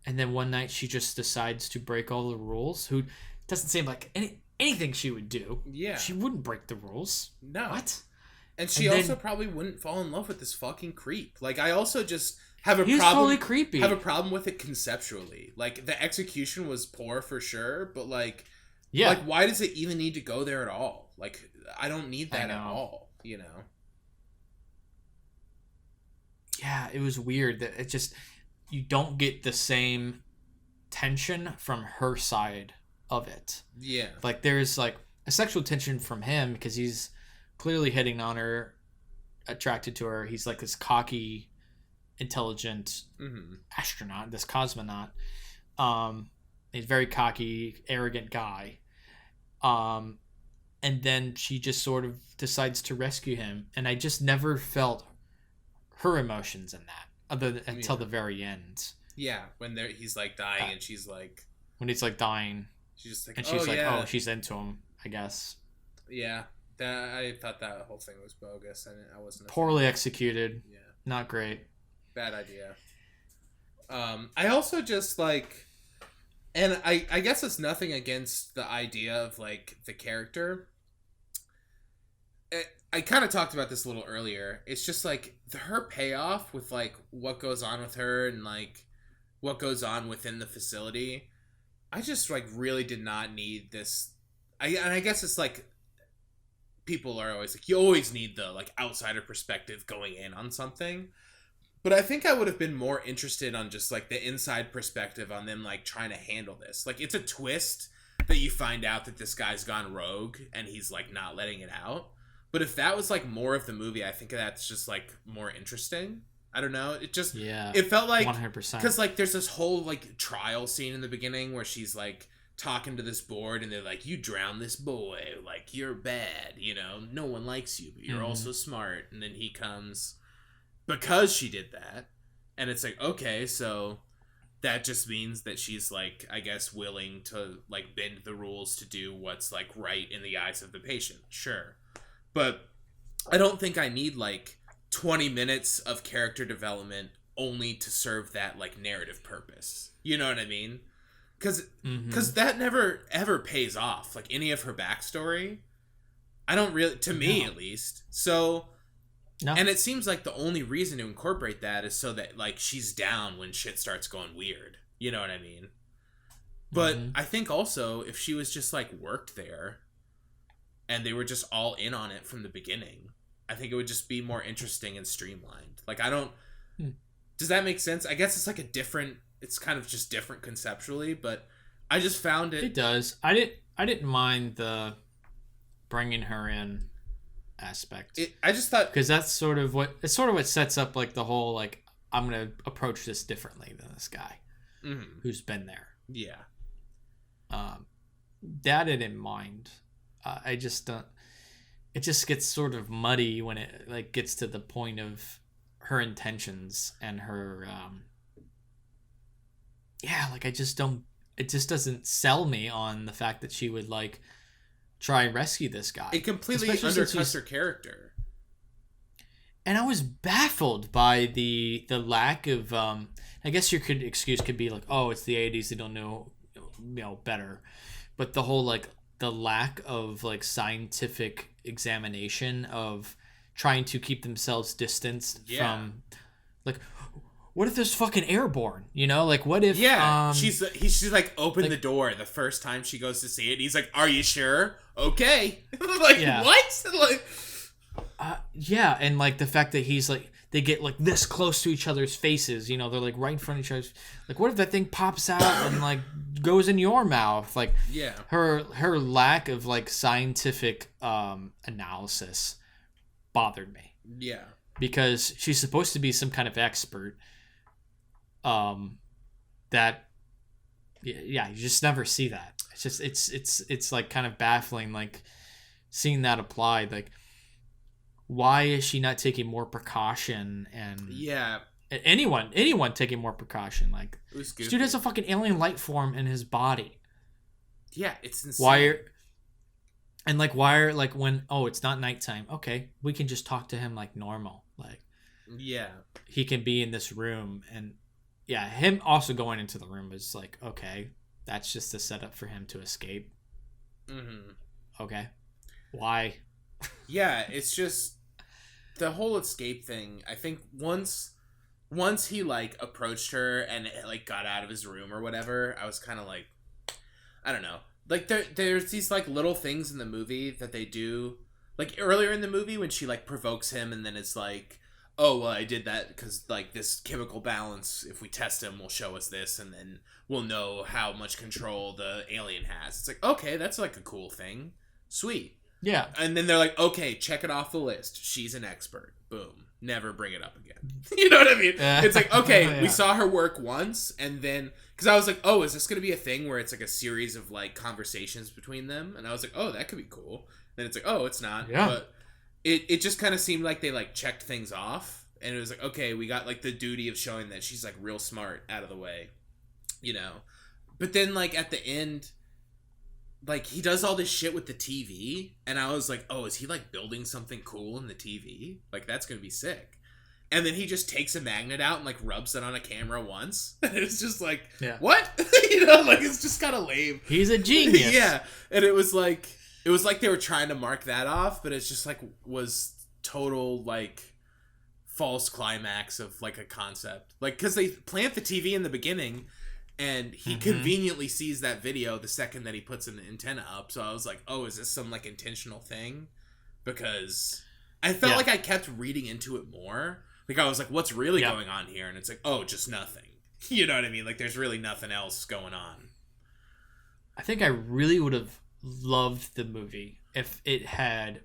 And then one night she just decides to break all the rules. Who doesn't seem like anything she would do. Yeah. She wouldn't break the rules. No. What? And she And also then- probably wouldn't fall in love with this fucking creep. Like, I also just have a He's problem. totally creepy. Have a problem with it conceptually. Like, the execution was poor for sure, but like, Yeah. like, why does it even need to go there at all? Like, I don't need that I at know. all. You know. Yeah, it was weird that it just you don't get the same tension from her side of it. Yeah. Like there's like a sexual tension from him because he's clearly hitting on her, attracted to her. He's like this cocky, intelligent astronaut, this cosmonaut. He's a very cocky, arrogant guy. And then she just sort of decides to rescue him, and I just never felt her emotions in that until the very end. Yeah, when he's like dying, and she's like, when he's like dying, she's just like, and she's oh, she's into him, I guess. Yeah, I thought that whole thing was bogus, and I wasn't poorly executed. Yeah, not great. Bad idea. I also just like, and I guess it's nothing against the idea of like the character. I kind of talked about this a little earlier. It's just like her payoff with like what goes on with her and like what goes on within the facility. I just like really did not need this. And I guess it's like people are always like, you always need the like outsider perspective going in on something. But I think I would have been more interested on just like the inside perspective on them like trying to handle this. Like it's a twist that you find out that this guy's gone rogue and he's like not letting it out. But if that was like more of the movie, I think that's just like more interesting. I don't know. It just it felt like 100%. Because like there's this whole like trial scene in the beginning where she's like talking to this board and they're like, you drowned this boy, like you're bad, you know, no one likes you, but you're also smart. And then he comes because she did that, and it's like, okay, so that just means that she's like, I guess, willing to like bend the rules to do what's like right in the eyes of the patient. Sure. But I don't think I need like 20 minutes of character development only to serve that like narrative purpose. You know what I mean? Because that never ever pays off. Like any of her backstory, I don't really, to me at least. So, and it seems like the only reason to incorporate that is so that like she's down when shit starts going weird. You know what I mean? But I think also if she was just like worked there and they were just all in on it from the beginning, I think it would just be more interesting and streamlined. Like, I don't... Does that make sense? I guess it's like a different... It's kind of just different conceptually, but I just found it... It does. I didn't mind the bringing her in aspect. I just thought... Because that's sort of what sets up, like, the whole, like, I'm going to approach this differently than this guy who's been there. Yeah. That I didn't mind. I just don't... It just gets sort of muddy when it like gets to the point of her intentions and her like I just don't, it just doesn't sell me on the fact that she would like try and rescue this guy. It completely undercuts her character. And I was baffled by the lack of I guess your excuse could be like, oh, it's the 80s, they don't know better. But the whole like the lack of like scientific examination of trying to keep themselves distanced from like, what if there's fucking airborne, like what if she's like open the door the first time she goes to see it and he's like, are you sure? Okay. Like what? Like and like the fact that he's like, they get like this close to each other's faces, they're like right in front of each other. Like, what if that thing pops out and like goes in your mouth? Like, her lack of like scientific analysis bothered me. Yeah, because she's supposed to be some kind of expert. That, you just never see that. It's just it's like kind of baffling, like seeing that applied, like. Why is she not taking more precaution? And anyone taking more precaution? Like, this dude has a fucking alien life form in his body. Yeah, it's insane. Why are like when it's not nighttime? Okay, we can just talk to him like normal. Like, he can be in this room, and him also going into the room is like, okay, that's just a setup for him to escape. Okay, why? Yeah, it's just the whole escape thing. I think once he like approached her and like got out of his room or whatever, I was kind of like, I don't know. Like there's these like little things in the movie that they do, like earlier in the movie when she like provokes him and then it's like, oh, well, I did that because, like, this chemical balance, if we test him, will show us this, and then we'll know how much control the alien has. It's like, okay, that's, like, a cool thing. Sweet. Yeah. And then they're like, okay, check it off the list. She's an expert. Boom. Never bring it up again. You know what I mean? It's like, okay, we saw her work once, and then... Because I was like, oh, is this going to be a thing where it's, like, a series of, like, conversations between them? And I was like, oh, that could be cool. Then it's like, oh, it's not. Yeah. But it just kind of seemed like they, like, checked things off. And it was like, okay, we got, like, the duty of showing that she's, like, real smart out of the way. You know? But then, like, at the end... Like, he does all this shit with the TV, and I was like, oh, is he, like, building something cool in the TV? Like, that's gonna be sick. And then he just takes a magnet out and, like, rubs it on a camera once. And it's just like, what? You know, like, it's just kind of lame. He's a genius. Yeah. And it was like they were trying to mark that off, but it's just, like, was total, like, false climax of, like, a concept. Like, because they plant the TV in the beginning... And he conveniently sees that video the second that he puts an antenna up. So I was like, oh, is this some, like, intentional thing? Because I felt like I kept reading into it more. Like, I was like, what's really going on here? And it's like, oh, just nothing. You know what I mean? Like, there's really nothing else going on. I think I really would have loved the movie if it had...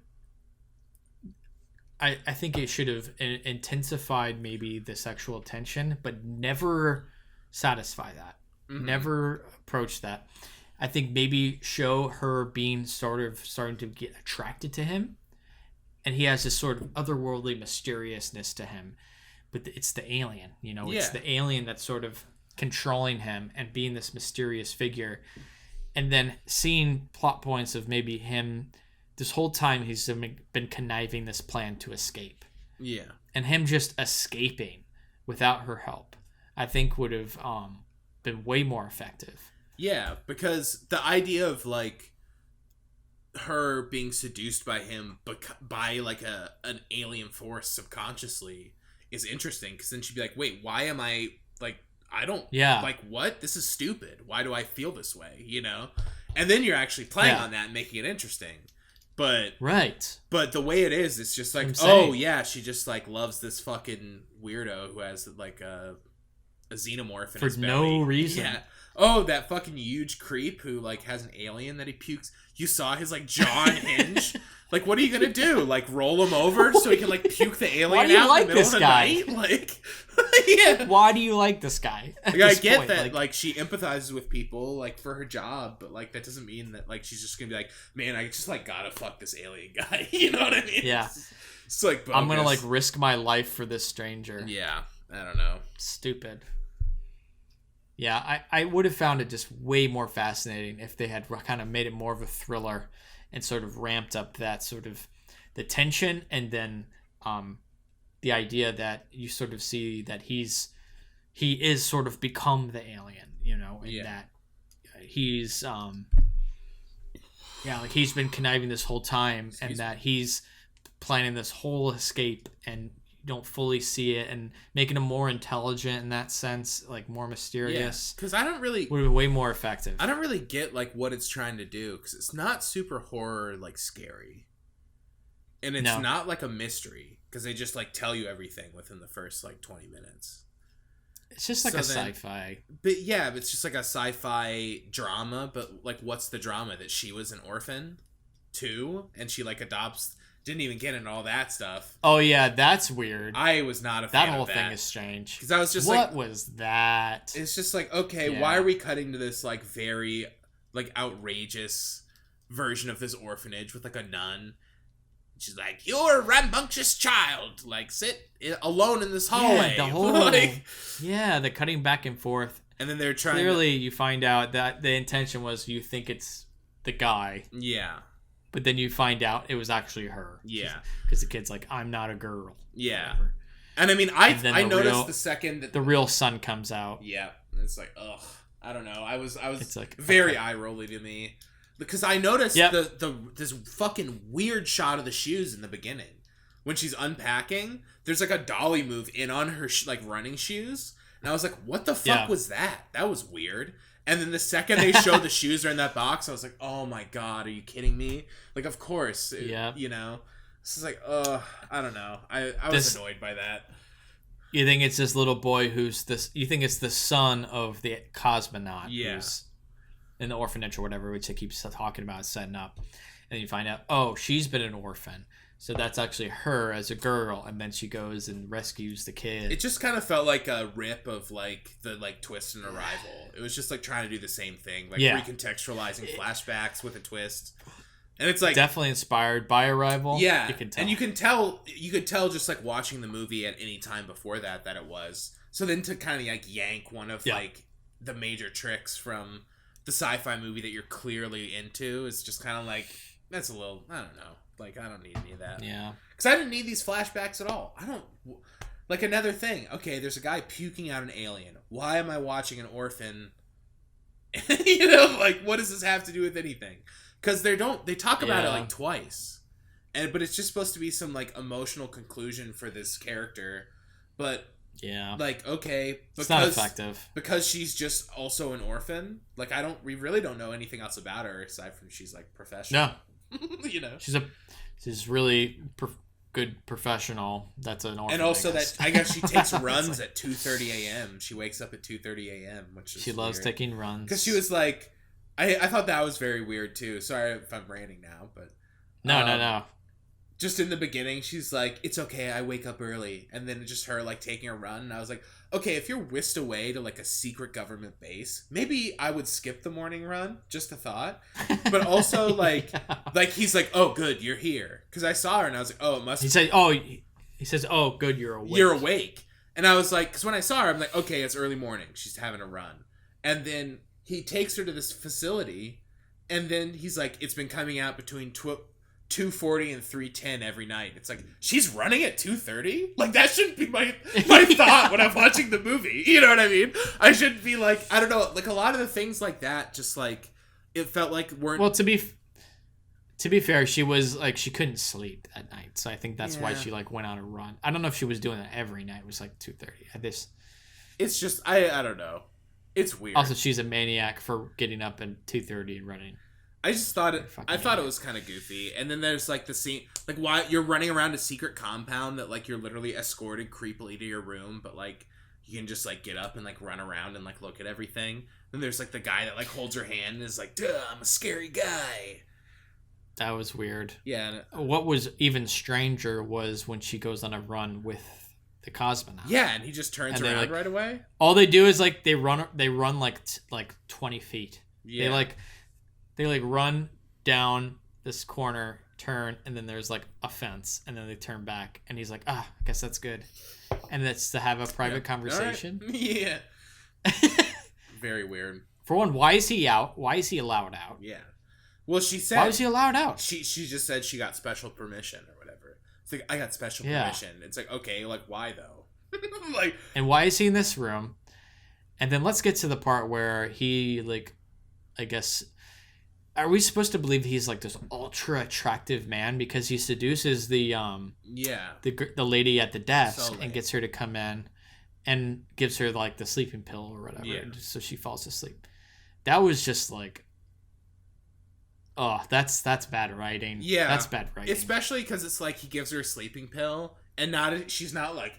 I think it should have intensified maybe the sexual tension, but never satisfy that. Never approach that. I think maybe show her being starting to get attracted to him, and he has this sort of otherworldly mysteriousness to him, but it's the alien, you know, it's the alien that's sort of controlling him and being this mysterious figure, and then seeing plot points of maybe him this whole time he's been conniving this plan to escape, and him just escaping without her help, I think would have been way more effective. Yeah, because the idea of, like, her being seduced by him by, like, an alien force subconsciously is interesting, because then she'd be like, wait, why am I, like, I don't, like, what? This is stupid. Why do I feel this way, you know? And then you're actually playing on that and making it interesting. But but the way it is, it's just like, oh, yeah, she just, like, loves this fucking weirdo who has, like, a xenomorph in his belly. For no reason. Yeah. Oh, that fucking huge creep who, like, has an alien that he pukes. You saw his, like, jaw unhinge. Like, what are you gonna do? Like, roll him over so he can, like, puke the alien out in the middle of the night? Like, yeah. Why do you like this guy? Like, I get that, like, she empathizes with people, like, for her job, but, like, that doesn't mean that, like, she's just gonna be like, man, I just, like, gotta fuck this alien guy. You know what I mean? Yeah. It's like, bogus. I'm gonna, like, risk my life for this stranger. Yeah. I don't know. Stupid. Yeah, I would have found it just way more fascinating if they had kind of made it more of a thriller and sort of ramped up that sort of the tension, and then the idea that you sort of see that he is sort of become the alien, you know, and that he's like he's been conniving this whole time, and that he's planning this whole escape, and don't fully see it, and making him more intelligent in that sense, like more mysterious. Because I don't really would be way more effective. I don't really get, like, what it's trying to do, because it's not super horror, like, scary, and it's not like a mystery, because they just, like, tell you everything within the first, like, 20 minutes. It's just like sci-fi. But yeah, it's just like a sci-fi drama. But, like, what's the drama? That she was an orphan too, and she, like, adopts. Didn't even get into all that stuff. Oh yeah, that's weird. I was not a fan of that. That whole thing is strange. Because I was just what was that? It's just like, okay, why are we cutting to this, like, very, like, outrageous version of this orphanage with, like, a nun? She's like, you're a rambunctious child. Like, sit alone in this hallway. Yeah, the whole, like, the cutting back and forth. And then they're trying. Clearly, you find out that the intention was you think it's the guy. Yeah. But then you find out it was actually her. Yeah. Because the kid's like, I'm not a girl. Yeah. Whatever. And I mean, I noticed the second that the real son comes out. Yeah. It's like, ugh. I don't know. I was it's like, very eye-rolly to me. Because I noticed this fucking weird shot of the shoes in the beginning. When she's unpacking, there's, like, a dolly move in on her, like, running shoes. And I was like, what the fuck was that? That was weird. And then the second they show the shoes are in that box, I was like, oh my god, are you kidding me? Like, of course. You know? This is like, I don't know. I was annoyed by that. You think it's this little boy who's this? You think it's the son of the cosmonaut who's in the orphanage or whatever, which they keep talking about setting up, and you find out, oh, she's been an orphan, so that's actually her as a girl, and then she goes and rescues the kid. It just kind of felt like a rip of like the twist in Arrival. It was just like trying to do the same thing, like recontextualizing flashbacks with a twist. And it's like definitely inspired by Arrival. Yeah, you can tell. And you could tell just like watching the movie at any time before that it was. So then to kind of like yank one of like the major tricks from the sci-fi movie that you're clearly into is just kind of like, that's a little, I don't know. Like, I don't need any of that. Yeah. Because I didn't need these flashbacks at all. I don't, like another thing. Okay, there's a guy puking out an alien. Why am I watching an orphan? You know, like, what does this have to do with anything? Because they talk about it like twice, but it's just supposed to be some like emotional conclusion for this character, but like, okay, it's not effective because she's just also an orphan. Like, we really don't know anything else about her aside from she's like professional. No, you know, she's really good professional. That's an orphan, and also I guess she takes runs at 2:30 a.m. She wakes up at 2:30 a.m., which is she loves taking runs because she was like. I thought that was very weird too. Sorry if I'm ranting now, but no. Just in the beginning, she's like, "It's okay, I wake up early," and then just her like taking a run, and I was like, "Okay, if you're whisked away to like a secret government base, maybe I would skip the morning run." Just a thought, but also like he's like, "Oh, good, you're here," because I saw her and I was like, "Oh, it must." He says, "Oh, good, you're awake." You're awake, and I was like, because when I saw her, I'm like, "Okay, it's early morning. She's having a run," and then. He takes her to this facility, and then he's like, it's been coming out between 2:40 and 3:10 every night. It's like, she's running at 2:30? Like, that shouldn't be my thought when I'm watching the movie. You know what I mean? I shouldn't be like, I don't know, like, a lot of the things like that, just like, it felt like weren't... Well, to be fair, she was, like, she couldn't sleep at night, so I think that's why she, like, went on a run. I don't know if she was doing that every night. It was, like, 2:30. It's just, I don't know. It's weird. Also, she's a maniac for getting up at 2:30 and running. I just thought it was kind of goofy. And then there's like the scene, like why you're running around a secret compound that like you're literally escorted creepily to your room, but like you can just like get up and like run around and like look at everything. Then there's like the guy that like holds your hand and is like, "Duh, I'm a scary guy." That was weird. Yeah. What was even stranger was when she goes on a run with the cosmonaut. Yeah, and he just turns around right away. All they do is like they run like 20 feet. Yeah. They run down this corner, turn, and then there's like a fence, and then they turn back, and he's like, I guess that's good. And that's to have a private conversation. Right. Yeah. Very weird. For one, why is he out? Why is he allowed out? Yeah. Well, she said... Why was he allowed out? She just said she got special permission or whatever. It's like, I got special permission. It's like, okay, like, why though? Like, and why is he in this room? And then let's get to the part where he, like, I guess... Are we supposed to believe he's, like, this ultra-attractive man? Because he seduces the lady at the desk and gets her to come in and gives her, like, the sleeping pill or whatever. So she falls asleep. That was just, like... Oh, that's bad writing. Yeah. That's bad writing. Especially because it's like he gives her a sleeping pill and she's not like...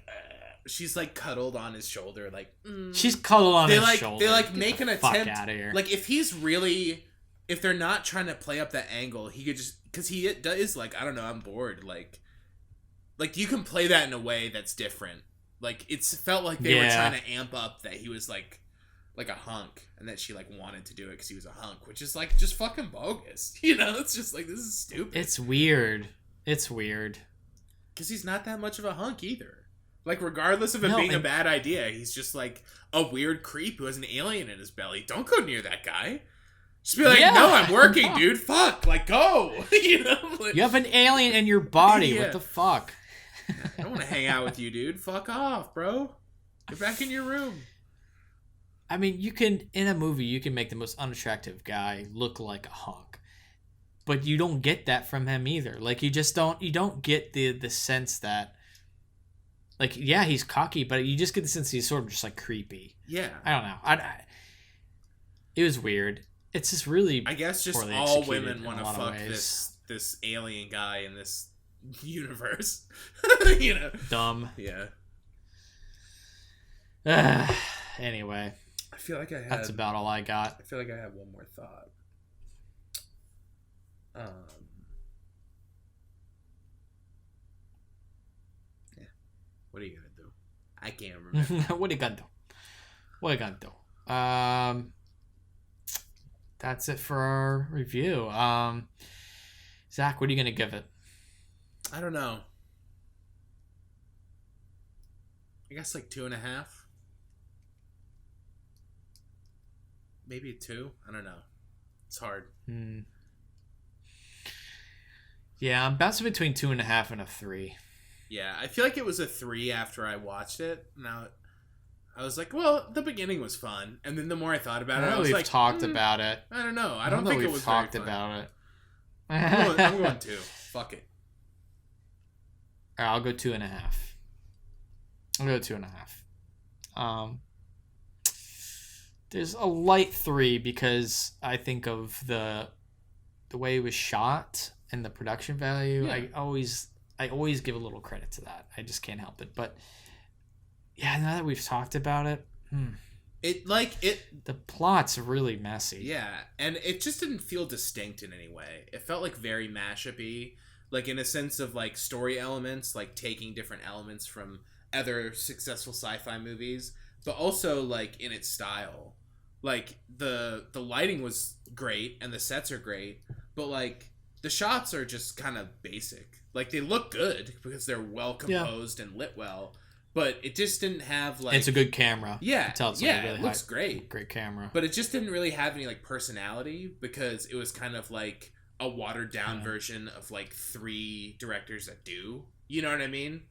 she's like cuddled on his shoulder. Like, She's cuddled on his shoulder. They like make an attempt. Fuck out of here. Like, if he's really... If they're not trying to play up that angle, he could just... Because he is like, I don't know, I'm bored. Like, you can play that in a way that's different. Like, it's felt like they were trying to amp up that he was like a hunk, and that she like wanted to do it because he was a hunk, which is like just fucking bogus. You know, it's just like, this is stupid. It's weird. Because he's not that much of a hunk either. Like, regardless of it being a bad idea, he's just like a weird creep who has an alien in his belly. Don't go near that guy. Just be like, no, I'm working, dude. Fuck, like, go. You know, like, you have an alien in your body. What the fuck? I don't want to hang out with you, dude. Fuck off, bro. Get back in your room. I mean, in a movie, you can make the most unattractive guy look like a hunk, but you don't get that from him either. Like, you don't get the sense that, like, yeah, he's cocky, but you just get the sense he's sort of just like creepy. Yeah, I don't know. It was weird. It's just really, I guess, just all women want to fuck this alien guy in this universe. Dumb. Yeah. Anyway. I feel like that's about all I got. I feel like I have one more thought. Yeah. What are you gonna do? I can't remember. What are you gonna do? That's it for our review. Zach, what are you gonna give it? I don't know. I guess like 2.5. Maybe 2. I don't know. It's hard. Yeah, I'm bouncing between 2.5 and a 3. Yeah, I feel like it was a 3 after I watched it. Now, I was like, well, the beginning was fun, and then the more I thought about it, I was we've like, talked about it. I don't know. I don't think it was talked very fun. about it. I'm going 2. Fuck it. All right, I'll go 2.5. I'll go 2.5. There's a light 3 because I think of the way it was shot and the production value. Yeah. I always give a little credit to that. I just can't help it. But yeah, now that we've talked about it, the plot's really messy. Yeah, and it just didn't feel distinct in any way. It felt like very mashup-y, like in a sense of like story elements, like taking different elements from other successful sci-fi movies, but also like in its style. Like the lighting was great and the sets are great, but like the shots are just kind of basic. Like they look good because they're well composed and lit well, but it just didn't have like... It's a good camera. Yeah, it looks great. Great camera. But it just didn't really have any like personality because it was kind of like a watered down version of like 3 directors that do. You know what I mean?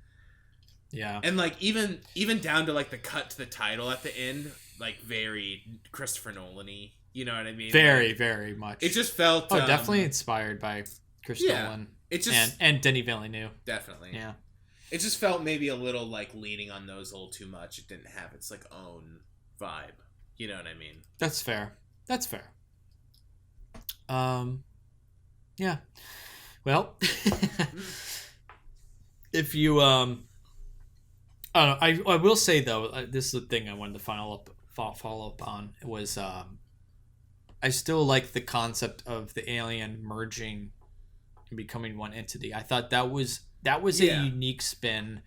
Yeah. And like even down to like the cut to the title at the end, like very Christopher Nolan-y. You know what I mean? Very, like, very much. It just felt... definitely inspired by Chris Nolan. It just, and Denis Villeneuve. Definitely. Yeah. It just felt maybe a little like leaning on those a little too much. It didn't have its like own vibe. You know what I mean? That's fair. Yeah. Well, if you I don't know, I will say though, this is the thing I wanted to follow up on was I still like the concept of the alien merging and becoming one entity. I thought that was a unique spin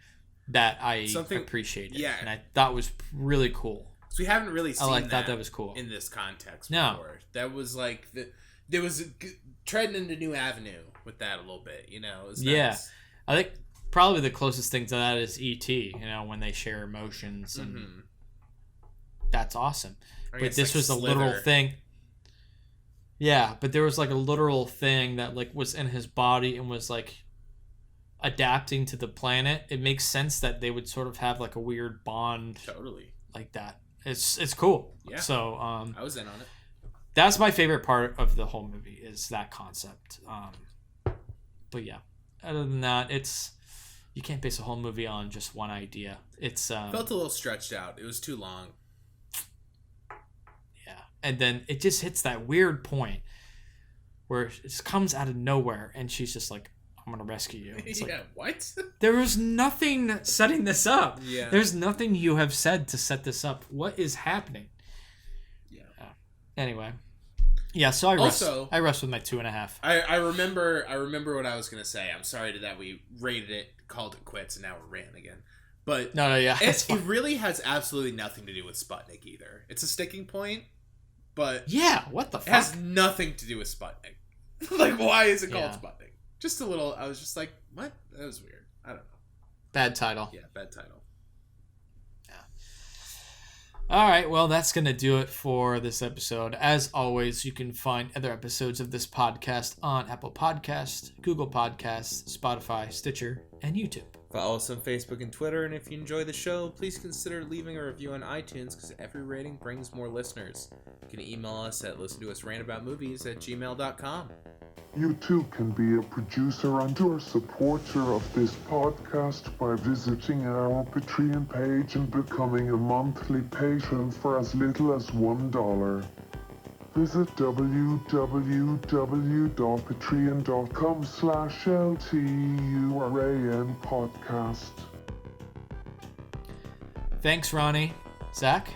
that I appreciated. Yeah. And I thought was really cool. So we haven't really seen that was cool in this context before. No. That was like there was treading into a new avenue with that a little bit, you know. It was nice. I think probably the closest thing to that is E.T., you know, when they share emotions and that's awesome. But this was a literal thing. Yeah, but there was like a literal thing that like was in his body and was like adapting to the planet. It makes sense that they would sort of have like a weird bond. Totally. Like that. It's cool. Yeah. So I was in on it. That's my favorite part of the whole movie is that concept. But yeah, other than that, you can't base a whole movie on just one idea. It's felt a little stretched out. It was too long. Yeah, and then it just hits that weird point where it just comes out of nowhere, and she's just like, "I'm gonna rescue you." It's yeah, what? There was nothing setting this up. Yeah, there's nothing you have said to set this up. What is happening? Yeah. Anyway. Yeah, so I rest with my 2.5. I remember what I was gonna say. I'm sorry that we rated it, called it quits, and now we're ranting again. But no, yeah, it really has absolutely nothing to do with Sputnik either. It's a sticking point, but yeah, what the fuck? It has nothing to do with Sputnik. Like, why is it called Sputnik? Just a little. I was just like, what? That was weird. I don't know. Bad title. Yeah, bad title. All right, well, that's going to do it for this episode. As always, you can find other episodes of this podcast on Apple Podcasts, Google Podcasts, Spotify, Stitcher, and YouTube. Follow us on Facebook and Twitter, and if you enjoy the show, please consider leaving a review on iTunes, because every rating brings more listeners. You can email us at listentousrantaboutmovies@gmail.com. You too can be a producer and or supporter of this podcast by visiting our Patreon page and becoming a monthly patron for as little as $1. Visit www.patreon.com/LTURAM podcast. Thanks, Ronnie. Zach,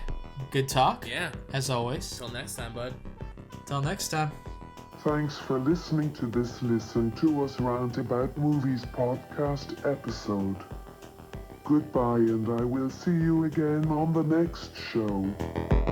good talk. Yeah. As always. Till next time, bud. Till next time. Thanks for listening to this Listen to Us Rant About Movies podcast episode. Goodbye, and I will see you again on the next show.